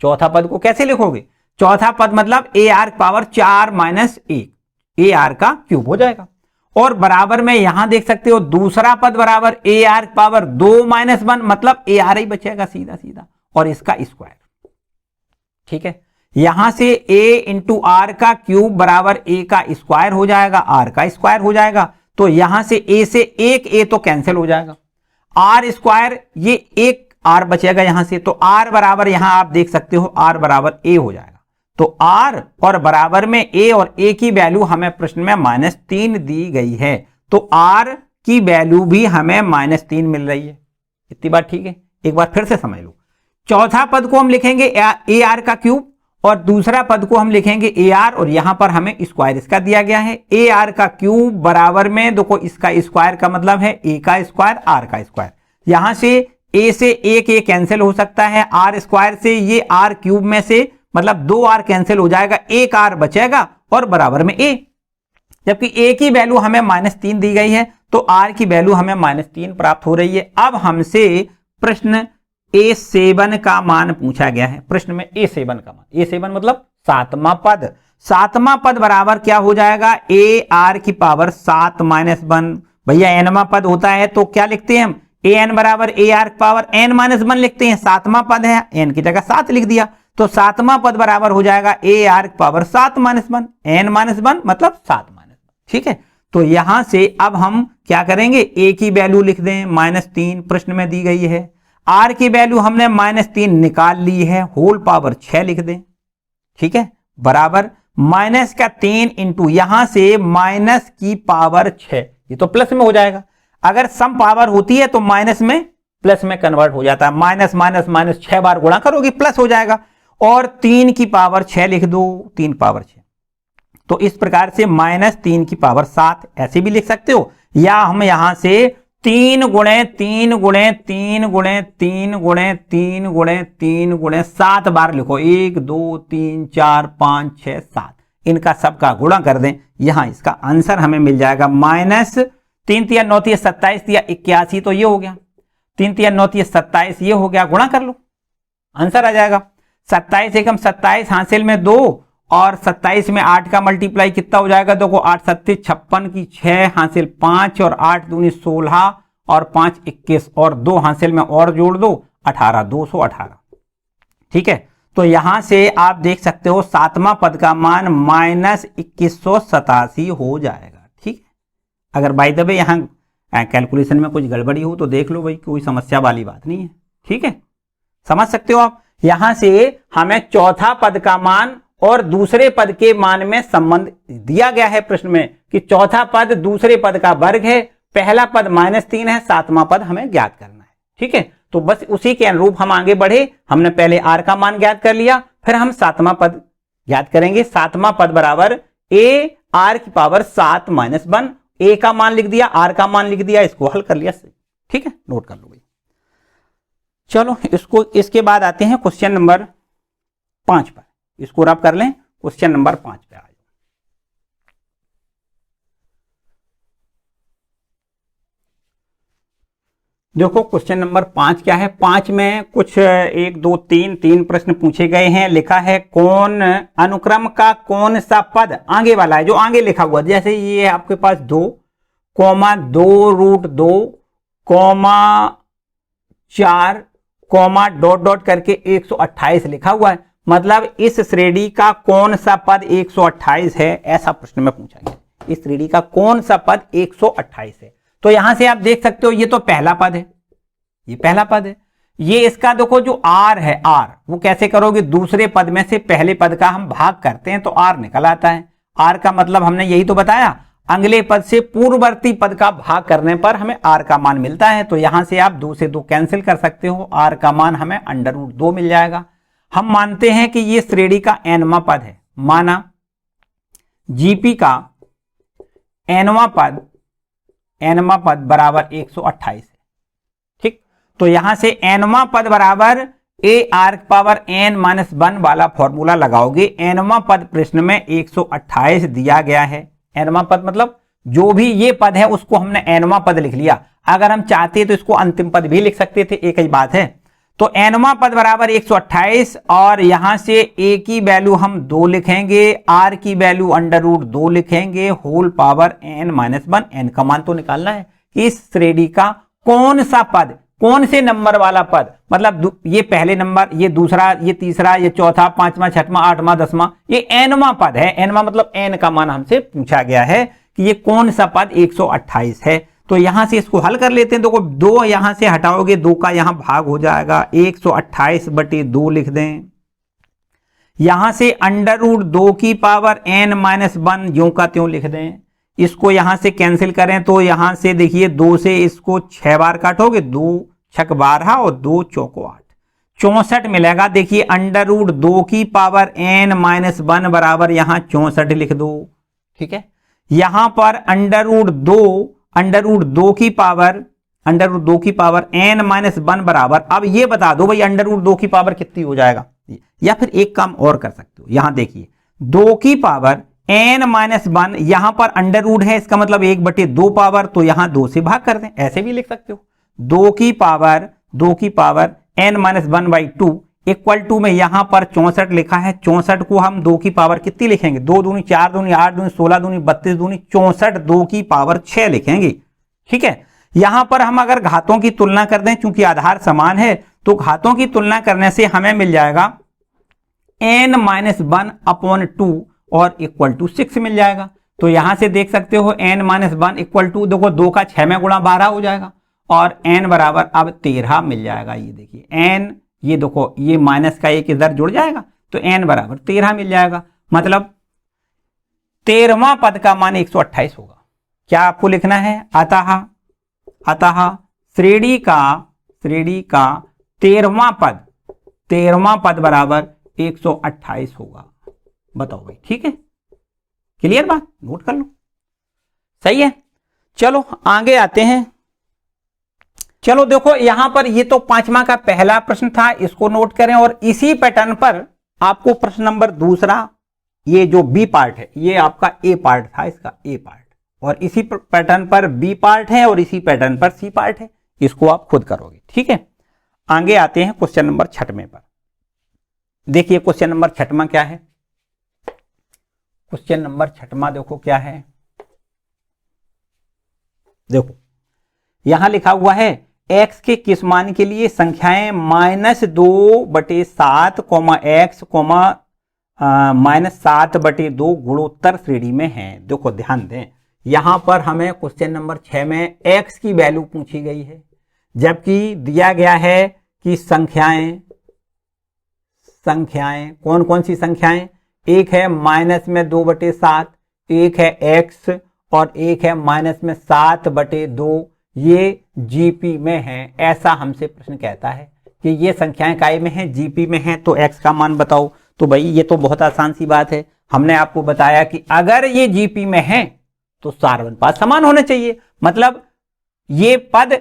चौथा पद को कैसे लिखोगे? चौथा पद मतलब AR पावर 4 - 1, AR का क्यूब हो जाएगा। और बराबर में यहां देख सकते हो दूसरा पद बराबर AR पावर 2 - 1 मतलब AR ही बचेगा सीधा सीधा और इसका स्क्वायर। ठीक है। यहां से a इंटू आर का क्यूब बराबर a का स्क्वायर हो जाएगा, r का स्क्वायर हो जाएगा। तो यहां से a से एक a तो कैंसिल हो जाएगा, r स्क्वायर ये एक r बचेगा यहां से, तो r बराबर यहां आप देख सकते हो r बराबर a हो जाएगा। तो r और बराबर में a और a की वैल्यू हमें प्रश्न में -3 दी गई है, तो r की वैल्यू भी हमें -3 मिल रही है। इतनी बात ठीक है। एक बार फिर से समझ लो, चौथा पद को हम लिखेंगे ए आर का क्यूब और दूसरा पद को हम लिखेंगे ए आर, और यहां पर हमें स्क्वायर इसका दिया गया है। ए आर का क्यूब बराबर में देखो इसका स्क्वायर का मतलब है ए का स्क्वायर आर का स्क्वायर। यहां से ए से एक ए कैंसिल हो सकता है, आर स्क्वायर से ये आर क्यूब में से मतलब 2 आर कैंसिल हो जाएगा, एक आर बचेगा और बराबर में ए। जबकि ए की वैल्यू हमें -3 दी गई है, तो आर की वैल्यू हमें -3 प्राप्त हो रही है। अब हमसे प्रश्न A7 का मान पूछा गया है। प्रश्न में A7 का मान, A7 मतलब 7वां पद, 7वां पद बराबर क्या हो जाएगा, ए आर की पावर 7 -1। भैया nवां पद होता है तो क्या लिखते हैं हम, an बराबर ए आर की पावर n-1 लिखते हैं। 7वां पद है, n की जगह 7 लिख दिया, तो 7वां पद बराबर हो जाएगा ए आर की पावर 7 -1, n-1 मतलब 7 -1। ठीक है, तो यहां से अब हम क्या करेंगे, a की वैल्यू लिख दें -3 प्रश्न में दी गई है, r की वैल्यू हमने -3 निकाल ली है, होल पावर 6 लिख दें। ठीक है, बराबर -3 इंटू यहां से माइनस की पावर 6, ये तो प्लस में हो जाएगा। अगर सम पावर होती है तो माइनस में प्लस में कन्वर्ट हो जाता है, माइनस माइनस माइनस 6 बार गुणा करोगे प्लस हो जाएगा। और 3 की पावर 6 लिख दो, 3 पावर 6, तो इस प्रकार से -3 की पावर 7 ऐसे भी लिख सकते हो, या हम यहां से 3 गुणे 3 गुणे 3 गुणे 3 गुणे 3 गुणे 3 गुणे 7 बार लिखो, 1 2 3 4 5 6 7, इनका सबका गुणा कर दें। यहां इसका आंसर हमें मिल जाएगा -3 3 9 3 27 3 81, तो ये हो गया 3 3 9 3 27, ये हो गया, गुणा कर लो आंसर आ जाएगा। 27 एकम 27 हासिल में 2 और 27 में 8 का मल्टीप्लाई कितना हो जाएगा, देखो 8 7 56 की 6 हासिल 5 और 8 दूनी 16 और 5 21 और 2 हासिल में और जोड़ दो 18, 218। ठीक है, तो यहां से आप देख सकते हो 7वां पद का मान -2187 हो जाएगा। ठीक है, अगर बाय द वे यहां कैलकुलेशन में कुछ गड़बड़ी हो तो देख लो भाई, कोई समस्या वाली बात नहीं है। ठीक है, समझ सकते हो आप। यहां से हमें चौथा पद का मान और दूसरे पद के मान में संबंध दिया गया है प्रश्न में कि चौथा पद दूसरे पद का वर्ग है, पहला पद -3 है, 7वां पद हमें ज्ञात करना है। ठीक है, तो बस उसी के अनुरूप हम आगे बढ़े। हमने पहले r का मान ज्ञात कर लिया, फिर हम 7वां पद ज्ञात करेंगे। 7वां पद बराबर ए आर की पावर 7 -1, a का मान लिख दिया, r का मान लिख दिया, इसको हल कर लिया। ठीक है, नोट कर लो भाई। चलो इसके बाद आते हैं क्वेश्चन नंबर 5 पर, इसको रब कर लें। क्वेश्चन नंबर 5 पे आ जाओ। देखो क्वेश्चन नंबर 5 क्या है। 5 में कुछ 1 2 3 प्रश्न पूछे गए हैं। लिखा है कौन अनुक्रम का कौन सा पद आगे वाला है, जो आगे लिखा हुआ, जैसे ये है आपके पास 2, 2√2, 4, डॉट डॉट करके 128 लिखा हुआ है, मतलब इस श्रेणी का कौन सा पद 128 है, ऐसा प्रश्न में पूछा गया। इस श्रेणी का कौन सा पद 128 है। तो यहां से आप देख सकते हो ये तो पहला पद है, ये पहला पद है। ये इसका देखो जो r है, r वो कैसे करोगे, दूसरे पद में से पहले पद का हम भाग करते हैं तो r निकल आता है। r का मतलब हमने यही तो बताया, अगले पद से पूर्ववर्ती पद का भाग करने पर हमें r का मान मिलता है। तो यहां से आप 2 से 2 कैंसिल कर सकते हो, r का मान हमें √2 मिल जाएगा। हम मानते हैं कि ये श्रेणी का nवां पद है, माना जीपी का nवां पद बराबर 128 है। ठीक, तो यहां से nवां पद बराबर ए आर पावर n-1 वाला फॉर्मूला लगाओगे। nवां पद प्रश्न में 128 दिया गया है। nवां पद मतलब जो भी ये पद है उसको हमने nवां पद लिख लिया। अगर हम चाहते तो इसको अंतिम पद भी लिख सकते थे, एक ही बात है। तो nवां पद बराबर 128 और यहां से a की वैल्यू हम 2 लिखेंगे, r की वैल्यू √2 लिखेंगे, होल पावर n-1। n का मान तो निकालना है कि इस श्रेणी का कौन सा पद कौन से नंबर वाला पद, मतलब ये पहले नंबर, ये दूसरा, ये तीसरा, ये चौथा, पांचवा, छठवां, आठवां, दसवां, ये एनवां पद है। एनवां मतलब एन का मान हमसे पूछा गया है कि ये कौन सा पद 128 है। तो यहां से इसको हल कर लेते हैं। देखो 2 यहां से हटाओगे, 2 का यहां भाग हो जाएगा, 128/2 लिख दें। यहां से √2 की पावर n-1 यूं का त्यों लिख दें। इसको यहां से कैंसिल करें तो यहां से देखिए 2 से इसको 6 बार काटोगे, 2 छक 12 और 2 चौको 8, 64 मिलेगा। देखिए √2 की पावर n-1 बराबर यहां 64 लिख दो, ठीक है। यहां पर √2 की पावर n-1 बराबर, अब ये बता दो भाई √2 की पावर कितनी हो जाएगा। या फिर एक काम और कर सकते हो, यहां देखिए 2 की पावर n-1, यहां पर अंडर है, इसका मतलब 1/2 पावर, तो यहां 2 से भाग कर दें, ऐसे भी लिख सकते हो। 2 की पावर n-1/2 इक्वल टू में यहां पर 64 लिखा है। 64 को हम 2 की पावर कितनी लिखेंगे, 2 दूनी 4 दूनी 8 दूनी 16 दूनी 32 दूनी 64, 2 की पावर 6 लिखेंगे, ठीक है। यहां पर हम अगर घातों की तुलना कर दें, चूंकि आधार समान है, तो घातों की तुलना करने से हमें मिल जाएगा n-1/2 और इक्वल टू 6 मिल जाएगा। तो यहां से देख सकते हो n-1 इक्वल टू, देखो 2 का 6 में गुणा 12 हो जाएगा और n बराबर अब 13 मिल जाएगा। ये देखिए n, ये देखो ये माइनस का एक इधर जुड़ जाएगा, तो n बराबर 13 मिल जाएगा। मतलब 13वां पद का मान 128 होगा। क्या आपको लिखना है, अतः श्रेणी का 13वां पद बराबर 128 होगा। बताओ भाई, ठीक है, क्लियर बात, नोट कर लो, सही है। चलो आगे आते हैं। चलो देखो यहां पर ये तो 5वां का पहला प्रश्न था, इसको नोट करें। और इसी पैटर्न पर आपको प्रश्न नंबर दूसरा, ये जो बी पार्ट है, ये आपका ए पार्ट था, इसका ए पार्ट, और इसी पैटर्न पर बी पार्ट है और इसी पैटर्न पर सी पार्ट है। इसको आप खुद करोगे, ठीक है। आगे आते हैं क्वेश्चन नंबर 6वें पर। देखिए क्वेश्चन नंबर 6वां क्या है। क्वेश्चन नंबर 6वां देखो क्या है। देखो यहां लिखा हुआ है x के किस मान के लिए संख्याएं -2/7, x, -7/2 गुणोत्तर श्रेणी में हैं। देखो ध्यान दें, यहां पर हमें क्वेश्चन नंबर 6 में x की वैल्यू पूछी गई है, जबकि दिया गया है कि संख्याएं कौन कौन सी संख्याएं, एक है -2/7, एक है x और एक है -7/2, ये जीपी में है। ऐसा हमसे प्रश्न कहता है कि ये संख्याएं काय में हैं, जीपी में हैं, तो x का मान बताओ। तो भाई ये तो बहुत आसान सी बात है, हमने आपको बताया कि अगर ये जीपी में है तो सार अनुपात समान होना चाहिए। मतलब ये पद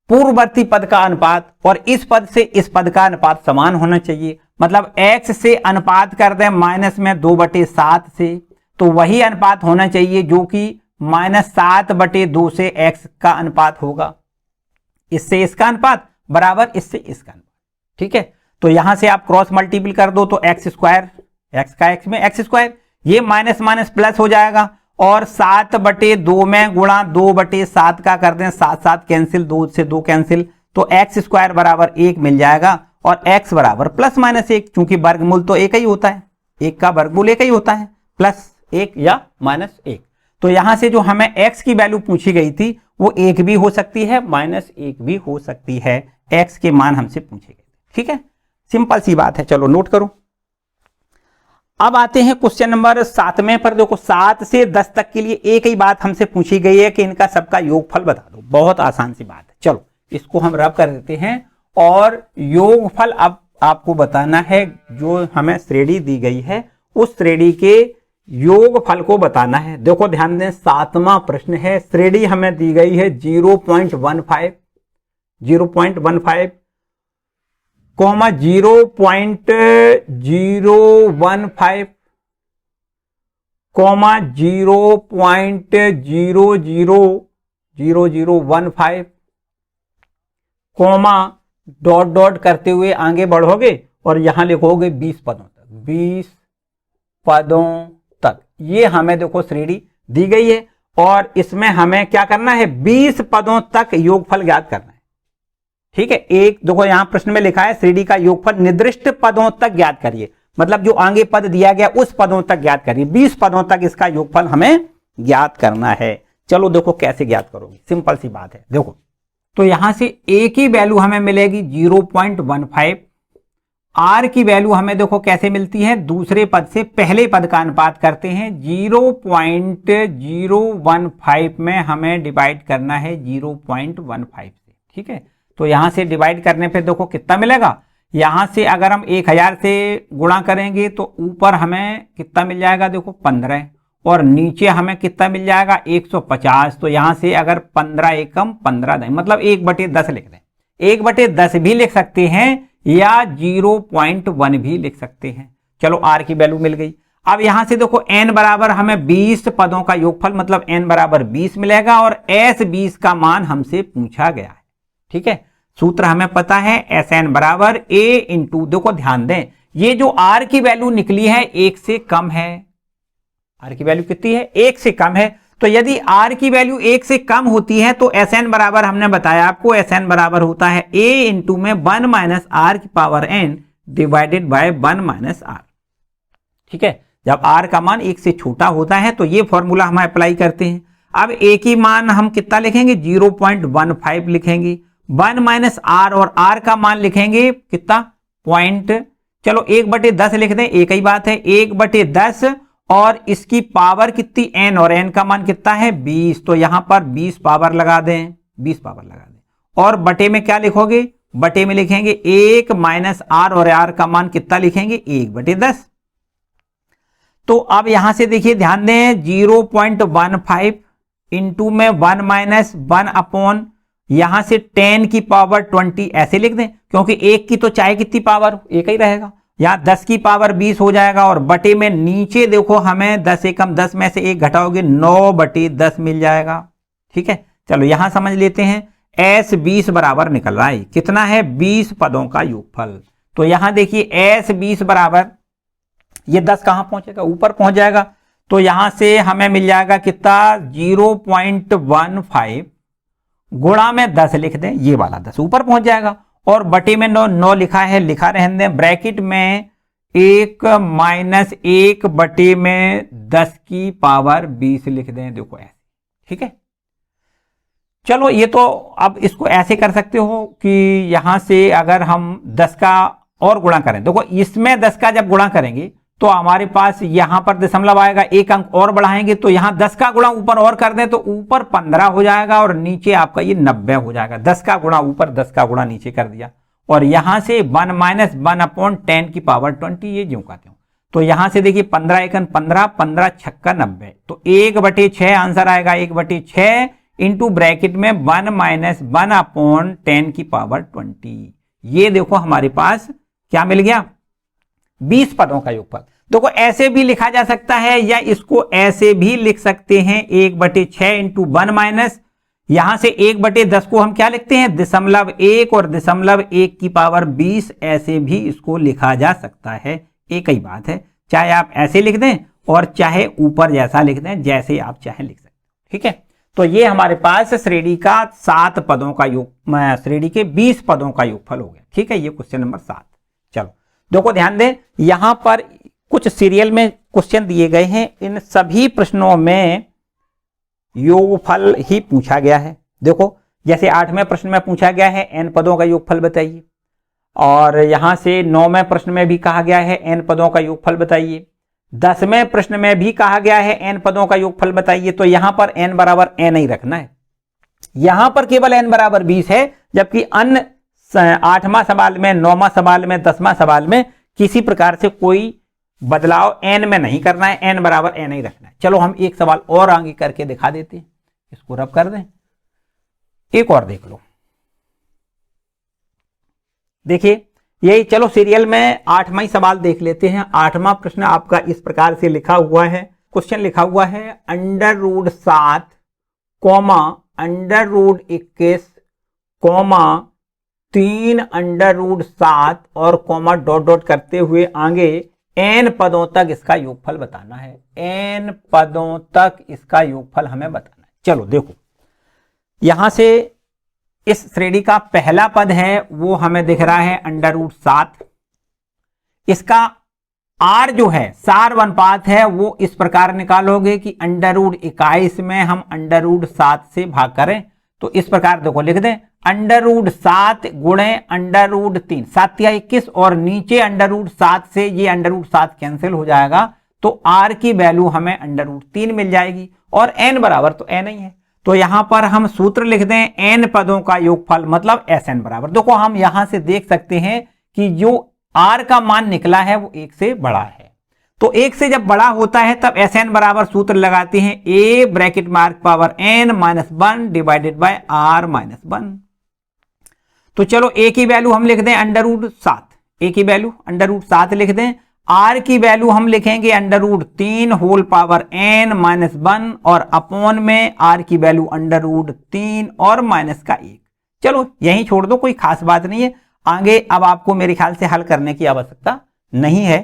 पूर्ववर्ती पद का अनुपात और इस पद से इस पद का अनुपात समान होना चाहिए। मतलब x से अनुपात कर दें -2/7 से, तो वही अनुपात होना चाहिए जो कि -7/2 से x का अनुपात होगा। इससे इसका अनुपात बराबर इससे इसका अनुपात, ठीक है। तो यहां से आप क्रॉस मल्टीपल कर दो तो x स्क्वायर, x का x में x स्क्वायर, ये माइनस माइनस प्लस हो जाएगा और 7/2 में गुणा 2/7 का कर दें, 7 कैंसिल, 2 से 2 कैंसिल, तो x स्क्वायर बराबर 1 मिल जाएगा और x बराबर +-1, क्योंकि वर्गमूल तो एक ही होता है, एक का वर्गमूल एक ही होता है, +1 या -1। तो यहां से जो हमें x की वैल्यू पूछी गई थी वो 1 भी हो सकती है, -1 भी हो सकती है। x के मान हमसे पूछे गए, ठीक है, सिंपल सी बात है। चलो नोट करो। अब आते हैं क्वेश्चन नंबर 7वें पर। देखो 7 से 10 तक के लिए एक ही बात हमसे पूछी गई है कि इनका सबका योगफल बता दो। बहुत आसान सी बात है। चलो इसको हम रब कर देते हैं और योगफल अब आपको बताना है। जो हमें श्रेणी दी गई है उस श्रेणी के योगफल को बताना है। देखो ध्यान दें, 7वां प्रश्न है, श्रेणी हमें दी गई है 0.15, 0.15, 0.015, 0.000015, डॉट डॉट करते हुए आगे बढ़ोगे और यहां लिखोगे 20 पदों तक, 20 पदों तक। ये हमें देखो श्रेणी दी गई है और इसमें हमें क्या करना है, 20 पदों तक योगफल ज्ञात करना है। ठीक है। एक देखो यहां प्रश्न में लिखा है श्रेणी का योगफल निर्दिष्ट पदों तक ज्ञात करिए, मतलब जो आगे पद दिया गया उस पदों तक ज्ञात करिए। 20 पदों तक इसका योगफल हमें ज्ञात करना है। चलो देखो कैसे ज्ञात करोगे, सिंपल सी बात है। देखो तो यहां से ए की वैल्यू हमें मिलेगी 0.15, आर की वैल्यू हमें देखो कैसे मिलती है, दूसरे पद से पहले पद का अनुपात करते हैं 0.015 में हमें डिवाइड करना है 0.15 से। ठीक है, तो यहां से डिवाइड करने पे देखो कितना मिलेगा, यहां से अगर हम 1000 से गुणा करेंगे तो ऊपर हमें कितना मिल जाएगा, देखो 15, और नीचे हमें कितना मिल जाएगा 150। तो यहां से अगर 15 एकम 15 दें, मतलब 1/10 लिख दें, 1/10 भी लिख सकते हैं या 0.1 भी लिख सकते हैं। चलो आर की वैल्यू मिल गई। अब यहां से देखो n बराबर हमें 20 पदों का योगफल, मतलब n बराबर 20 मिलेगा, और s 20 का मान हमसे पूछा गया है। ठीक है, सूत्र हमें पता है Sn बराबर a इंटू, देखो ध्यान दें ये जो r की वैल्यू निकली है 1 से कम है, r की वैल्यू कितनी है 1 से कम है। तो यदि r की वैल्यू 1 से कम होती है तो Sn बराबर हमने बताया आपको, Sn बराबर होता है a इंटू में 1 माइनस r की power n divided by 1 minus r। ठीक है, जब r का मान 1 से छोटा होता है तो ये फॉर्मूला हम अप्लाई करते हैं। अब a की मान हम कितना लिखेंगे 0.15 लिखेंगे, 1 माइनस r और r का मान लिखेंगे कितना पॉइंट, चलो 1/10 लिख दें, एक ही बात है 1/10, और इसकी पावर कितनी n, और n का मान कितना है 20, तो यहां पर 20 पावर लगा दें, 20 पावर लगा दें, और बटे में क्या लिखोगे, बटे में लिखेंगे 1 माइनस r, और r का मान कितना लिखेंगे 1/10। तो अब यहां से देखिए ध्यान दें 0.15 इंटू में 1 माइनस 1 अपॉन, यहां से 10 की पावर 20 ऐसे लिख दें, क्योंकि 1 की तो चाहे कितनी पावर एक ही रहेगा, यहां 10 की पावर 20 हो जाएगा, और बटे में नीचे देखो हमें 10 एकम 10 में से 1 घटाओगे 9/10 मिल जाएगा। ठीक है, चलो यहां समझ लेते हैं S 20 बराबर निकल रहा है, कितना है 20 पदों का योगफल। तो यहां देखिए S 20 बराबर, ये 10 कहां पहुंचेगा, ऊपर पहुंच जाएगा, तो यहां से हमें मिल जाएगा कितना 0.15 गुणा में 10 लिख दें, ये वाला 10 ऊपर पहुंच जाएगा, और बटे में 9 लिखा है, लिखा रहने दें, ब्रैकेट में 1 माइनस 1 में 10 की पावर 20 लिख दें, देखो ऐसे। ठीक है, चलो ये तो अब इसको ऐसे कर सकते हो कि यहां से अगर हम 10 का और गुणा करें, देखो इसमें 10 का जब गुणा करेंगे तो हमारे पास यहां पर दशमलव आएगा, एक अंक और बढ़ाएंगे तो यहां 10 का गुणा ऊपर और कर दें तो ऊपर 15 हो जाएगा, और नीचे आपका ये 90 हो जाएगा। 10 का गुणा ऊपर 10 का गुणा नीचे कर दिया, और यहां से 1 माइनस 1 अपॉन 10 की पावर 20, ये जो कहते हो। तो यहां से देखिए 15 एकन 15, 15 छक्का 90, तो 1/6 आंसर आएगा, 1/6 इंटू ब्रैकेट में 1 माइनस 1 अपॉन 10 की पावर 20। ये देखो हमारे पास क्या मिल गया 20 पदों का योगफल। देखो ऐसे भी लिखा जा सकता है, या इसको ऐसे भी लिख सकते हैं 1/6 इंटू 1 माइनस, यहां से 1/10 को हम क्या लिखते हैं 0.1 और 0.1 की पावर 20, ऐसे भी इसको लिखा जा सकता है, एक ही बात है, चाहे आप ऐसे लिख दें और चाहे ऊपर जैसा लिख दें, जैसे आप चाहे लिख सकते हैं। ठीक है, तो ये हमारे पास श्रेणी का 7 पदों का योग, श्रेणी के 20 पदों का योगफल हो गया। ठीक है, ये क्वेश्चन नंबर 7। चलो देखो ध्यान दें, यहां पर कुछ सीरियल में क्वेश्चन दिए गए हैं, इन सभी प्रश्नों में योगफल ही पूछा गया है। देखो जैसे 8वें प्रश्न में पूछा गया है n पदों का योगफल बताइए, और यहां से 9वें प्रश्न में भी कहा गया है n पदों का योगफल बताइए, 10वें प्रश्न में भी कहा गया है n पदों का योगफल बताइए। तो यहां पर n बराबर n ही रखना है, यहां पर केवल n बराबर 20 है, जबकि अन्य 8वां सवाल में, 9वां सवाल में, 10वां सवाल में किसी प्रकार से कोई बदलाव n में नहीं करना है, n बराबर n ही रखना है। चलो हम एक सवाल और आगे करके दिखा देते हैं, इसको रब कर दें, एक और देख लो। देखिए यही, चलो सीरियल में 8वां सवाल देख लेते हैं। 8वां प्रश्न आपका इस प्रकार से लिखा हुआ है, क्वेश्चन लिखा हुआ है √7 √21 3 √7 और कॉमा डॉट डॉट करते हुए आगे n पदों तक इसका योगफल बताना है, n पदों तक इसका योगफल हमें बताना है। चलो देखो यहां से इस श्रेणी का पहला पद है वो हमें दिख रहा है √7। इसका आर जो है सार अनुपात है वो इस प्रकार निकालोगे कि √21 में हम √7 से भाग करें तो इस प्रकार देखो लिख दें √7 गुणे √3, 7 या 21 और नीचे √7 से ये √7 कैंसिल हो जाएगा तो आर की वैल्यू हमें √3 मिल जाएगी और n बराबर तो n ही है। तो यहां पर हम सूत्र लिख दें n पदों का योगफल मतलब Sn बराबर। देखो हम यहां से देख सकते हैं कि जो r का मान निकला है वो 1 से बड़ा है, तो 1 से जब बड़ा होता है तब Sn बराबर सूत्र लगाते हैं a bracket mark power n -1 divided by r -1। तो चलो a की वैल्यू हम लिख दें √7, a की वैल्यू √7 लिख दें, r की वैल्यू हम लिखेंगे √3 होल पावर n -1 और अपॉन में r की वैल्यू √3 और -1। चलो यहीं छोड़ दो, कोई खास बात नहीं है, आगे अब आपको मेरे ख्याल से हल करने की आवश्यकता नहीं है,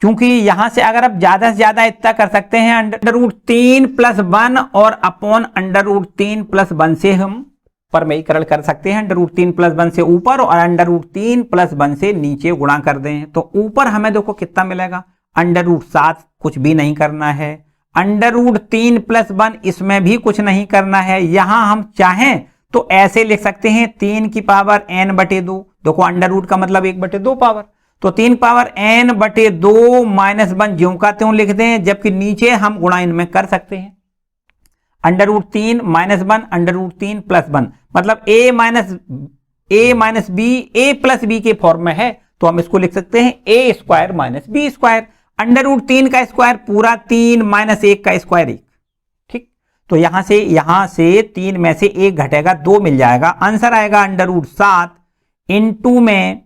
क्योंकि यहां से अगर आप ज्यादा से ज्यादा इतना कर सकते हैं √3 + 1 और अपॉन √3 + 1 से हम परमेयीकरण कर सकते हैं। √3 + 1 से ऊपर और √3 + 1 से नीचे गुणा कर दें तो ऊपर हमें देखो कितना मिलेगा √7, कुछ भी नहीं करना है, √3 + 1 इसमें भी कुछ नहीं करना है। यहां हम चाहें तो ऐसे लिख सकते हैं 3 की पावर n/2, देखो √ का मतलब 1/2 पावर, तो 3 पावर n/2 -1 ज्यों का त्यों लिख दें, जबकि नीचे हम गुणा इनमें कर सकते हैं √3 -1 √3 + 1 मतलब a + b के फॉर्म में है, तो हम इसको लिख सकते हैं a² - b²। √3 का स्क्वायर पूरा 3 -1 का स्क्वायर 1, ठीक। तो यहां से 3 में से 1 घटेगा 2 मिल जाएगा, आंसर आएगा √7 इंटू में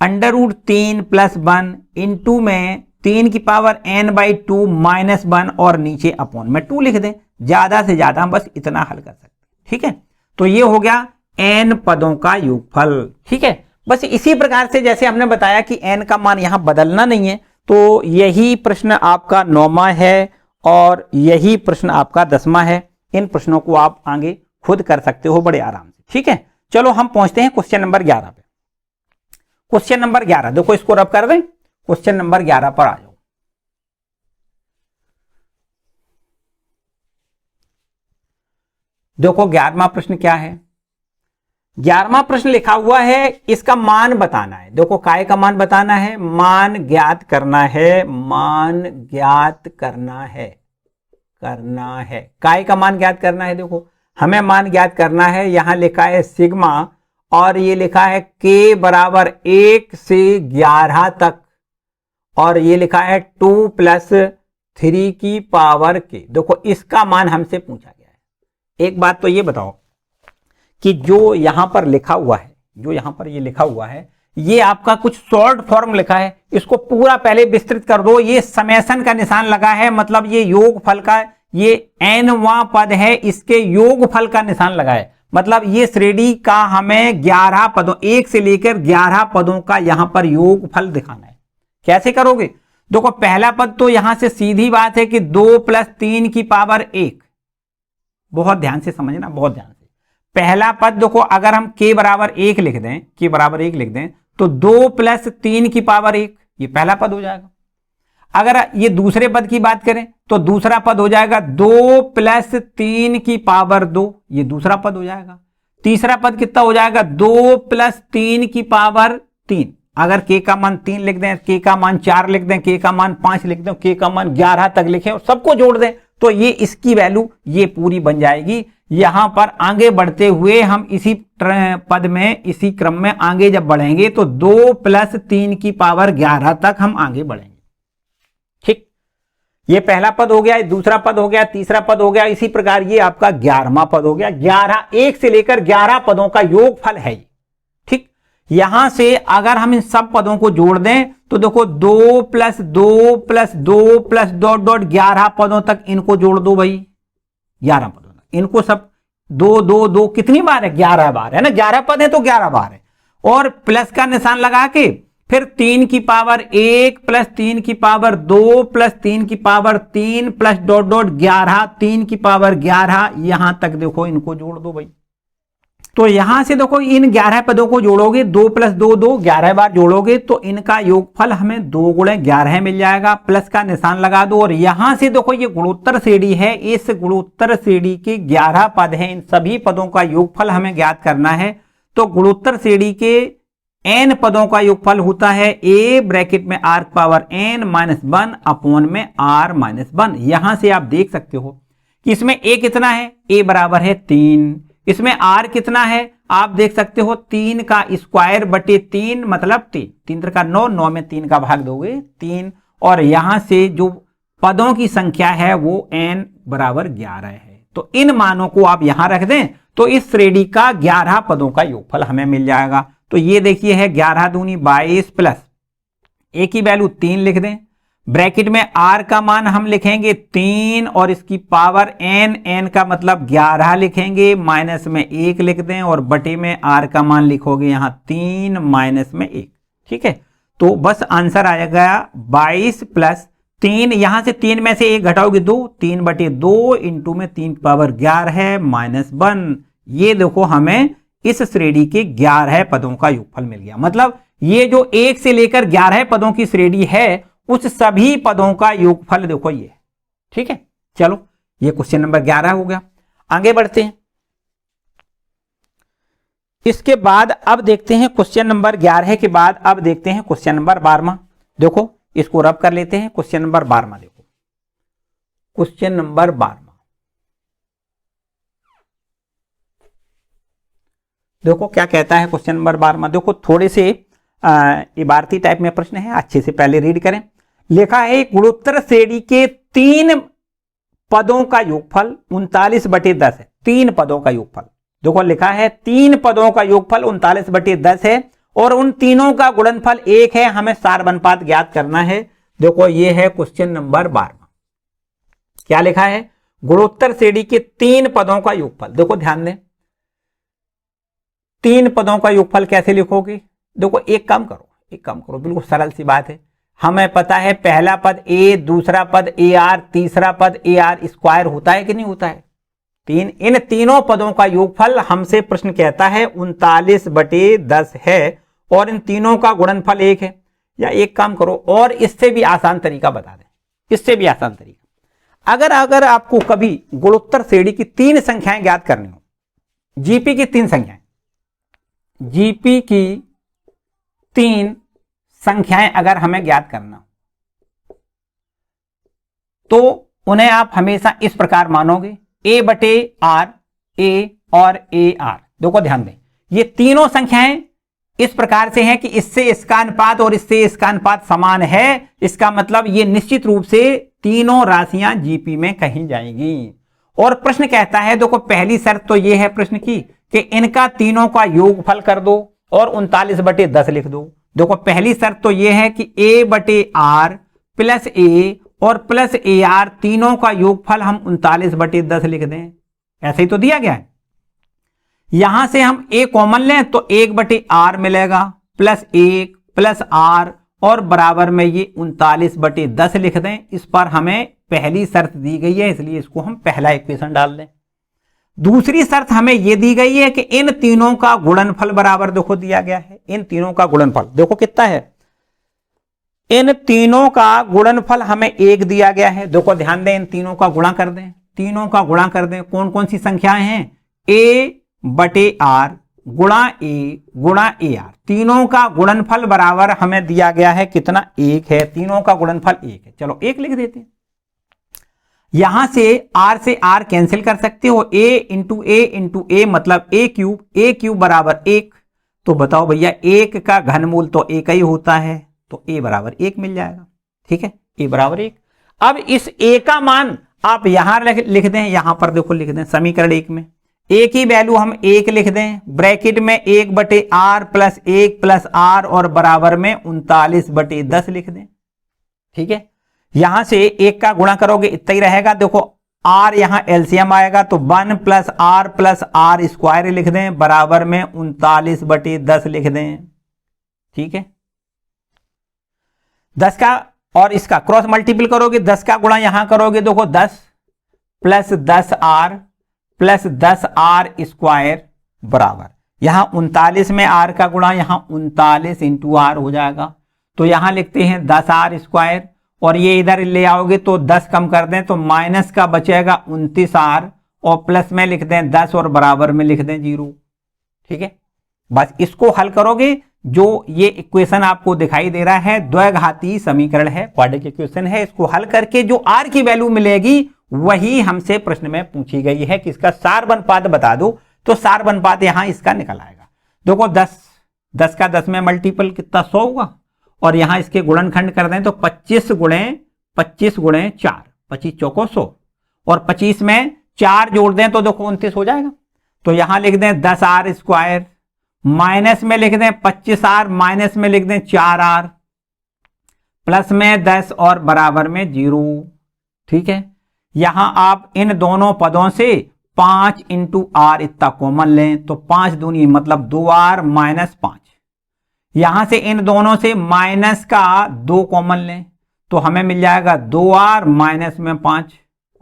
√3 + 1 इंटू में 3 की पावर n/2 -1 और नीचे अपॉन में 2 लिख दें। ज्यादा से ज्यादा हम बस इतना हल कर सकते हैं, ठीक है। तो ये हो गया n पदों का योगफल, ठीक है। बस इसी प्रकार से जैसे हमने बताया कि n का मान यहां बदलना नहीं है, तो यही प्रश्न आपका 9वां है और यही प्रश्न आपका 10वां है। इन प्रश्नों को आप आगे खुद कर सकते हो बड़े आराम से, ठीक है। चलो हम पहुंचते हैं क्वेश्चन नंबर 11 पे। क्वेश्चन नंबर 11 देखो, इसको रब कर दें, क्वेश्चन नंबर 11 पर आ जाओ। देखो 11वां प्रश्न क्या है, 11वां प्रश्न लिखा हुआ है इसका मान बताना है। देखो काय का मान बताना है, मान ज्ञात करना है, मान ज्ञात करना है काय का मान ज्ञात करना है। देखो हमें मान ज्ञात करना है, यहां लिखा है सिग्मा और ये लिखा है k = 1 से 11 तक और ये लिखा है 2 + 3 की पावर k। देखो इसका मान हमसे पूछा गया है। एक बात तो ये बताओ कि जो यहां पर लिखा हुआ है, जो यहां पर ये लिखा हुआ है, ये आपका कुछ शॉर्ट फॉर्म लिखा है, इसको पूरा पहले विस्तृत कर दो। ये समेशन का निशान लगा है, मतलब ये योगफल का, ये nवां पद है, इसके योगफल का निशान लगा है, मतलब ये श्रेणी का हमें 11 पदों, 1 से लेकर 11 पदों का यहां पर योगफल दिखाना है। कैसे करोगे? देखो पहला पद तो यहां से सीधी बात है कि 2 + 3 की पावर 1, बहुत ध्यान से समझना, बहुत ध्यान से। पहला पद देखो अगर हम k = 1 लिख दें, k = 1 लिख दें तो 2 + 3 की पावर 1, ये पहला पद हो जाएगा। अगर ये दूसरे पद की बात करें तो दूसरा पद हो जाएगा 2 + 3 की पावर 2, ये दूसरा पद हो जाएगा। तीसरा पद कितना हो जाएगा? 2 + 3 की पावर 3। अगर k का मान 3 लिख दें, k का मान 4 लिख दें, k का मान 5 लिख दें, k का मान 11 तक लिखें और सबको जोड़ दें तो ये इसकी वैल्यू ये पूरी बन जाएगी। यहां पर आगे बढ़ते हुए हम इसी पद में, इसी क्रम में आगे जब बढ़ेंगे तो 2 + 3 की पावर 11 तक हम आगे बढ़ेंगे, ठीक। ये पहला पद हो गया, दूसरा पद हो गया, तीसरा पद हो गया, इसी प्रकार ये आपका 11वां पद हो गया। 11, 1 से लेकर 11 पदों का योगफल है, ठीक। यहां से अगर हम इन सब पदों को जोड़ दें तो देखो 2 + 2 + 2 + ... 11 पदों तक इनको जोड़ दो भाई, 11 पदों तक इनको सब 2 2 2 कितनी बार है? 11 बार है ना, 11 पद है तो 11 बार है। और प्लस का निशान लगा के फिर 3 की पावर 1 + 3 की पावर 2 + 3 की पावर 3 + ... 11, 3 की पावर 11, यहां तक देखो इनको जोड़ दो भाई। तो यहां से देखो इन 11 पदों को जोड़ोगे, 2 + 2 2, 11 बार जोड़ोगे तो इनका योगफल हमें 2 × 11 मिल जाएगा। प्लस का निशान लगा दो और यहां से देखो ये गुणोत्तर श्रेणी है, इस गुणोत्तर श्रेणी के 11 पद हैं, इन सभी पदों का योगफल हमें ज्ञात करना है। तो गुणोत्तर श्रेणी के n पदों का योगफल होता है a ब्रैकेट में r⁻n-1 अपॉन में r-1। यहां से आप देख सकते हो कि इसमें a कितना है, a बराबर है 3, इसमें r कितना है आप देख सकते हो 3 का स्क्वायर बटे 3 मतलब 3, 3 का 9, 9 में 3 का भाग दोगे 3, और यहां से जो पदों की संख्या है वो n बराबर 11 है। तो इन मानों को आप यहां रख दें तो इस श्रेणी का 11 पदों का योगफल हमें मिल जाएगा। तो ये देखिए है 11 दूनी 22 प्लस a की वैल्यू 3 लिख दें, ब्रैकेट में r का मान हम लिखेंगे 3 और इसकी पावर n का मतलब 11 लिखेंगे, माइनस में 1 लिख दें और बटे में r का मान लिखोगे यहां 3 माइनस में 1। ठीक है, तो बस आंसर आएगा 22 प्लस 3, यहां से 3 में से 1 घटाओगे 2, 3/2 इंटू में 3 पावर 11 है -1। ये देखो हमें इस श्रेणी के 11 पदों का योगफल मिल गया। मतलब ये जो 1 से लेकर 11 पदों की श्रेणी है उस सभी पदों का योगफल देखो ये। ठीक है, चलो ये क्वेश्चन नंबर 11 हो गया। आगे बढ़ते हैं, इसके बाद अब देखते हैं क्वेश्चन नंबर 11 के बाद अब देखते हैं क्वेश्चन नंबर 12। देखो इसको रब कर लेते हैं। क्वेश्चन नंबर 12 देखो, क्वेश्चन नंबर 12 देखो क्या कहता है। क्वेश्चन नंबर 12 देखो थोड़े से इबारती टाइप में प्रश्न है, अच्छे से पहले रीड करें। लिखा है गुणोत्तर श्रेणी के 3 पदों का योगफल 39/10 है। 3 पदों का योगफल देखो लिखा है 3 पदों का योगफल 39/10 है और उन तीनों का गुणनफल 1 है। हमें सार अनुपात ज्ञात करना है। देखो ये है क्वेश्चन नंबर 12। क्या लिखा है, गुणोत्तर श्रेणी के 3 पदों का योगफल। देखो ध्यान दें, 3 पदों का योगफल कैसे लिखोगे। देखो एक काम करो, बिल्कुल सरल सी बात है। हमें पता है पहला पद a, दूसरा पद ar, तीसरा पद ar स्क्वायर होता है कि नहीं होता है। इन तीनों पदों का योगफल हमसे प्रश्न कहता है 39/10 है और इन तीनों का गुणनफल 1 है। या एक काम करो और इससे भी आसान तरीका बता दें, इससे भी आसान तरीका। अगर आपको कभी गुणोत्तर श्रेणी की 3 संख्याएं ज्ञात करनी हो, जीपी की 3 संख्याएं, जीपी की 3 संख्याएं अगर हमें ज्ञात करना तो उन्हें आप हमेशा इस प्रकार मानोगे a/r, a और ar। देखो ध्यान दें, ये तीनों संख्याएं इस प्रकार से हैं कि इससे इसका अनुपात और इससे इसका अनुपात समान है। इसका मतलब ये निश्चित रूप से तीनों राशियां जीपी में कहीं जाएंगी। और प्रश्न कहता है, देखो पहली शर्त तो ये है प्रश्न की कि इनका तीनों का योगफल कर दो और 39/10 लिख दो। देखो पहली शर्त तो ये है कि a/r प्लस a और प्लस ar तीनों का योगफल हम 39/10 लिख दें। ऐसे ही तो दिया गया है। यहां से हम a कॉमन लें तो 1/r मिलेगा प्लस 1 प्लस r और बराबर में ये 39/10 लिख दें। इस पर हमें पहली शर्त दी गई है, इसलिए इसको हम पहला इक्वेशन डाल दें। दूसरी शर्त हमें यह दी गई है कि इन तीनों का गुणनफल बराबर देखो दिया गया है। इन तीनों का गुणनफल देखो कितना है, इन तीनों का गुणनफल हमें 1 दिया गया है। देखो ध्यान दें, इन तीनों का गुणा कर दें, तीनों का गुणा कर दें। कौन कौन सी संख्याएं हैं, a/r गुणा a गुणा ar। तीनों का गुणनफल बराबर हमें दिया गया है कितना, 1 है। तीनों का गुणनफल 1 है। चलो 1 लिख देते हैं। यहां से r से r कैंसिल कर सकते हो, a इंटू a मतलब a क्यूब बराबर 1। तो बताओ भैया 1 का घनमूल तो 1 ही होता है, तो a बराबर 1 मिल जाएगा। ठीक है, a बराबर 1। अब इस a का मान आप यहां लिख दें, यहां पर देखो लिख दें समीकरण 1 में a की वैल्यू हम 1 लिख दें, ब्रैकेट में 1/r प्लस 1 प्लस r और बराबर में 39/10 लिख दें। ठीक है, यहां से 1 का गुणा करोगे इतना ही रहेगा। देखो r यहां एलसीएम आएगा तो 1 प्लस r स्क्वायर लिख दें बराबर में 39/10 लिख दें। ठीक है, 10 का और इसका क्रॉस मल्टीपल करोगे, 10 का गुणा यहां करोगे, देखो 10 plus 10r plus 10r square बराबर, यहां 39 में r का गुणा यहां 39 इंटू आर हो जाएगा। तो यहां लिखते हैं 10r स्क्वायर, और ये इधर ले आओगे तो 10 कम कर दें तो माइनस का बचेगा 29r, और प्लस में लिख दें 10 और बराबर में लिख दें 0। ठीक है, बस इसको हल करोगे, जो ये इक्वेशन आपको दिखाई दे रहा है द्विघातीय समीकरण है, क्वाड्रेटिक इक्वेशन है, इसको हल करके जो r की वैल्यू मिलेगी वही हमसे प्रश्न में पूछी गई है कि इसका सार अनुपात बता दो। तो सार अनुपात यहां इसका निकल आएगा। देखो 10 का 10 में मल्टीपल कितना 100 होगा, और यहां इसके गुणनखंड कर दें तो 25 गुणे 4, 25 चौको 100, और 25 में 4 जोड़ दें तो देखो 29 हो जाएगा। तो यहां लिख दें 10r स्क्वायर, माइनस में लिख दें 25r, माइनस में लिख दें 4r, प्लस में 10 और बराबर में 0। ठीक है, यहां आप इन दोनों पदों से 5 इंटू आर इतना कॉमन लें तो 5 दूनी मतलब 2r माइनस 5। यहां से इन दोनों से माइनस का 2 कॉमन लें तो हमें मिल जाएगा 2r माइनस में 5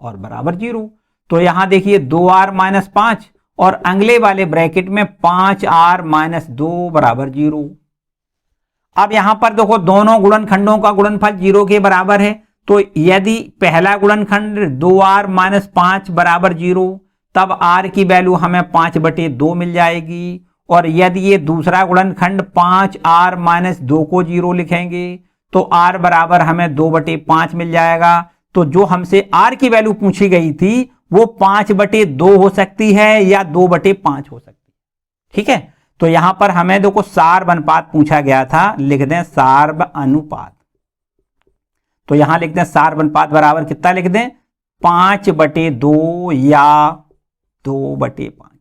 और बराबर 0। तो यहां देखिए 2r माइनस 5 और अगले वाले ब्रैकेट में 5r माइनस 2 बराबर 0। अब यहां पर देखो दोनों गुणनखंडों का गुणनफल 0 के बराबर है, तो यदि पहला गुणनखंड 2r माइनस 5 बराबर 0 तब r की वैल्यू हमें 5/2 मिल जाएगी, और यदि ये दूसरा गुणनखंड 5r माइनस 2 को 0 लिखेंगे तो r बराबर हमें 2/5 मिल जाएगा। तो जो हमसे r की वैल्यू पूछी गई थी वो 5/2 हो सकती है या 2/5 हो सकती है। ठीक है, तो यहां पर हमें देखो सार अनुपात पूछा गया था, लिख दें सार अनुपात। तो यहां लिख दें सार अनुपात बराबर कितना लिख दें 5/2 या 2/5।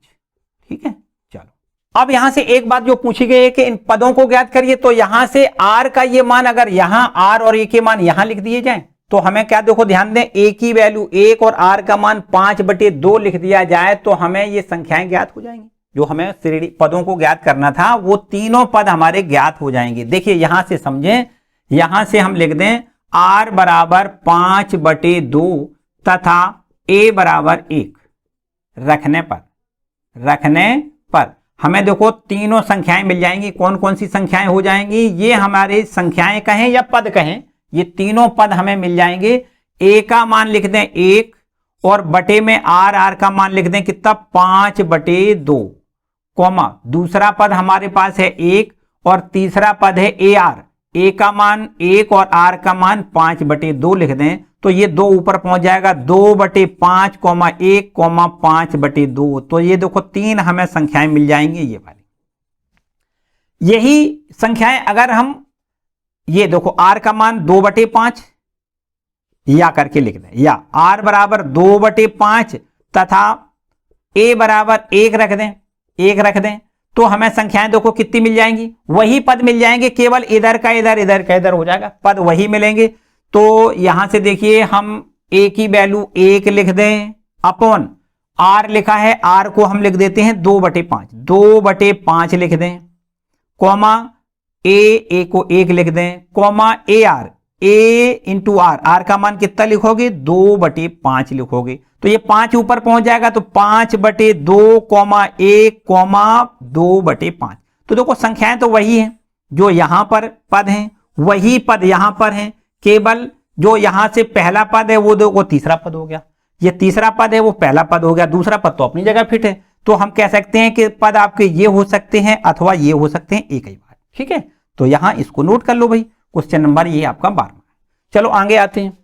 ठीक है, चलो अब यहां से एक बात जो पूछी गई है कि इन पदों को ज्ञात करिए। तो यहां से r का ये मान अगर यहां r और a के मान यहां लिख दिए जाएं तो हमें क्या, देखो ध्यान दें, a की वैल्यू 1 और r का मान 5/2 लिख दिया जाए तो हमें ये संख्याएं ज्ञात हो जाएंगी। जो हमें श्रेणी पदों को ज्ञात करना था वो तीनों पद हमारे ज्ञात हो जाएंगे। देखिए यहां से समझें, यहां से हम लिख दें r बराबर 5/2 तथा a बराबर 1 रखने पर हमें देखो तीनों संख्याएं मिल जाएंगी। कौन कौन सी संख्याएं हो जाएंगी, ये हमारे संख्याएं कहें या पद कहें, ये तीनों पद हमें मिल जाएंगे। a का मान लिख दें 1 और बटे में r का मान लिख दें कितना 5/2, कॉमा दूसरा पद हमारे पास है 1 और तीसरा पद है ar, a का मान 1 और r का मान 5/2 लिख दें तो ये 2 ऊपर पहुंच जाएगा 2/5, 1, 5/2। तो ये देखो 3 हमें संख्याएं मिल जाएंगी ये वाली। यही संख्याएं अगर हम ये देखो r का मान 2/5 या करके लिख दें, या r बराबर 2/5 तथा a बराबर 1 रख दें तो हमें संख्याएं देखो कितनी मिल जाएंगी, वही पद मिल जाएंगे, केवल इधर का इधर हो जाएगा, पद वही मिलेंगे। तो यहां से देखिए हम a की वैल्यू 1 लिख दें अपॉन r लिखा है, r को हम लिख देते हैं 2/5 लिख दें, कॉमा a को 1 लिख दें, कॉमा a इंटू r का मान कितना लिखोगे 2/5 लिखोगे। तो ये 5 ऊपर पहुंच जाएगा तो 5/2, 1, 2/5। तो देखो संख्याएं तो वही हैं, जो यहां पर पद हैं वही पद यहां पर हैं, केवल जो यहां से पहला पद है वो देखो तीसरा पद हो गया, ये तीसरा पद है वो पहला पद हो गया, दूसरा पद तो अपनी जगह फिट है। तो हम कह सकते हैं कि पद आपके ये हो सकते हैं अथवा ये हो सकते हैं एक ही बार। ठीक है, तो यहां इसको नोट कर लो भाई, क्वेश्चन नंबर ये आपका 12। चलो आगे आते हैं।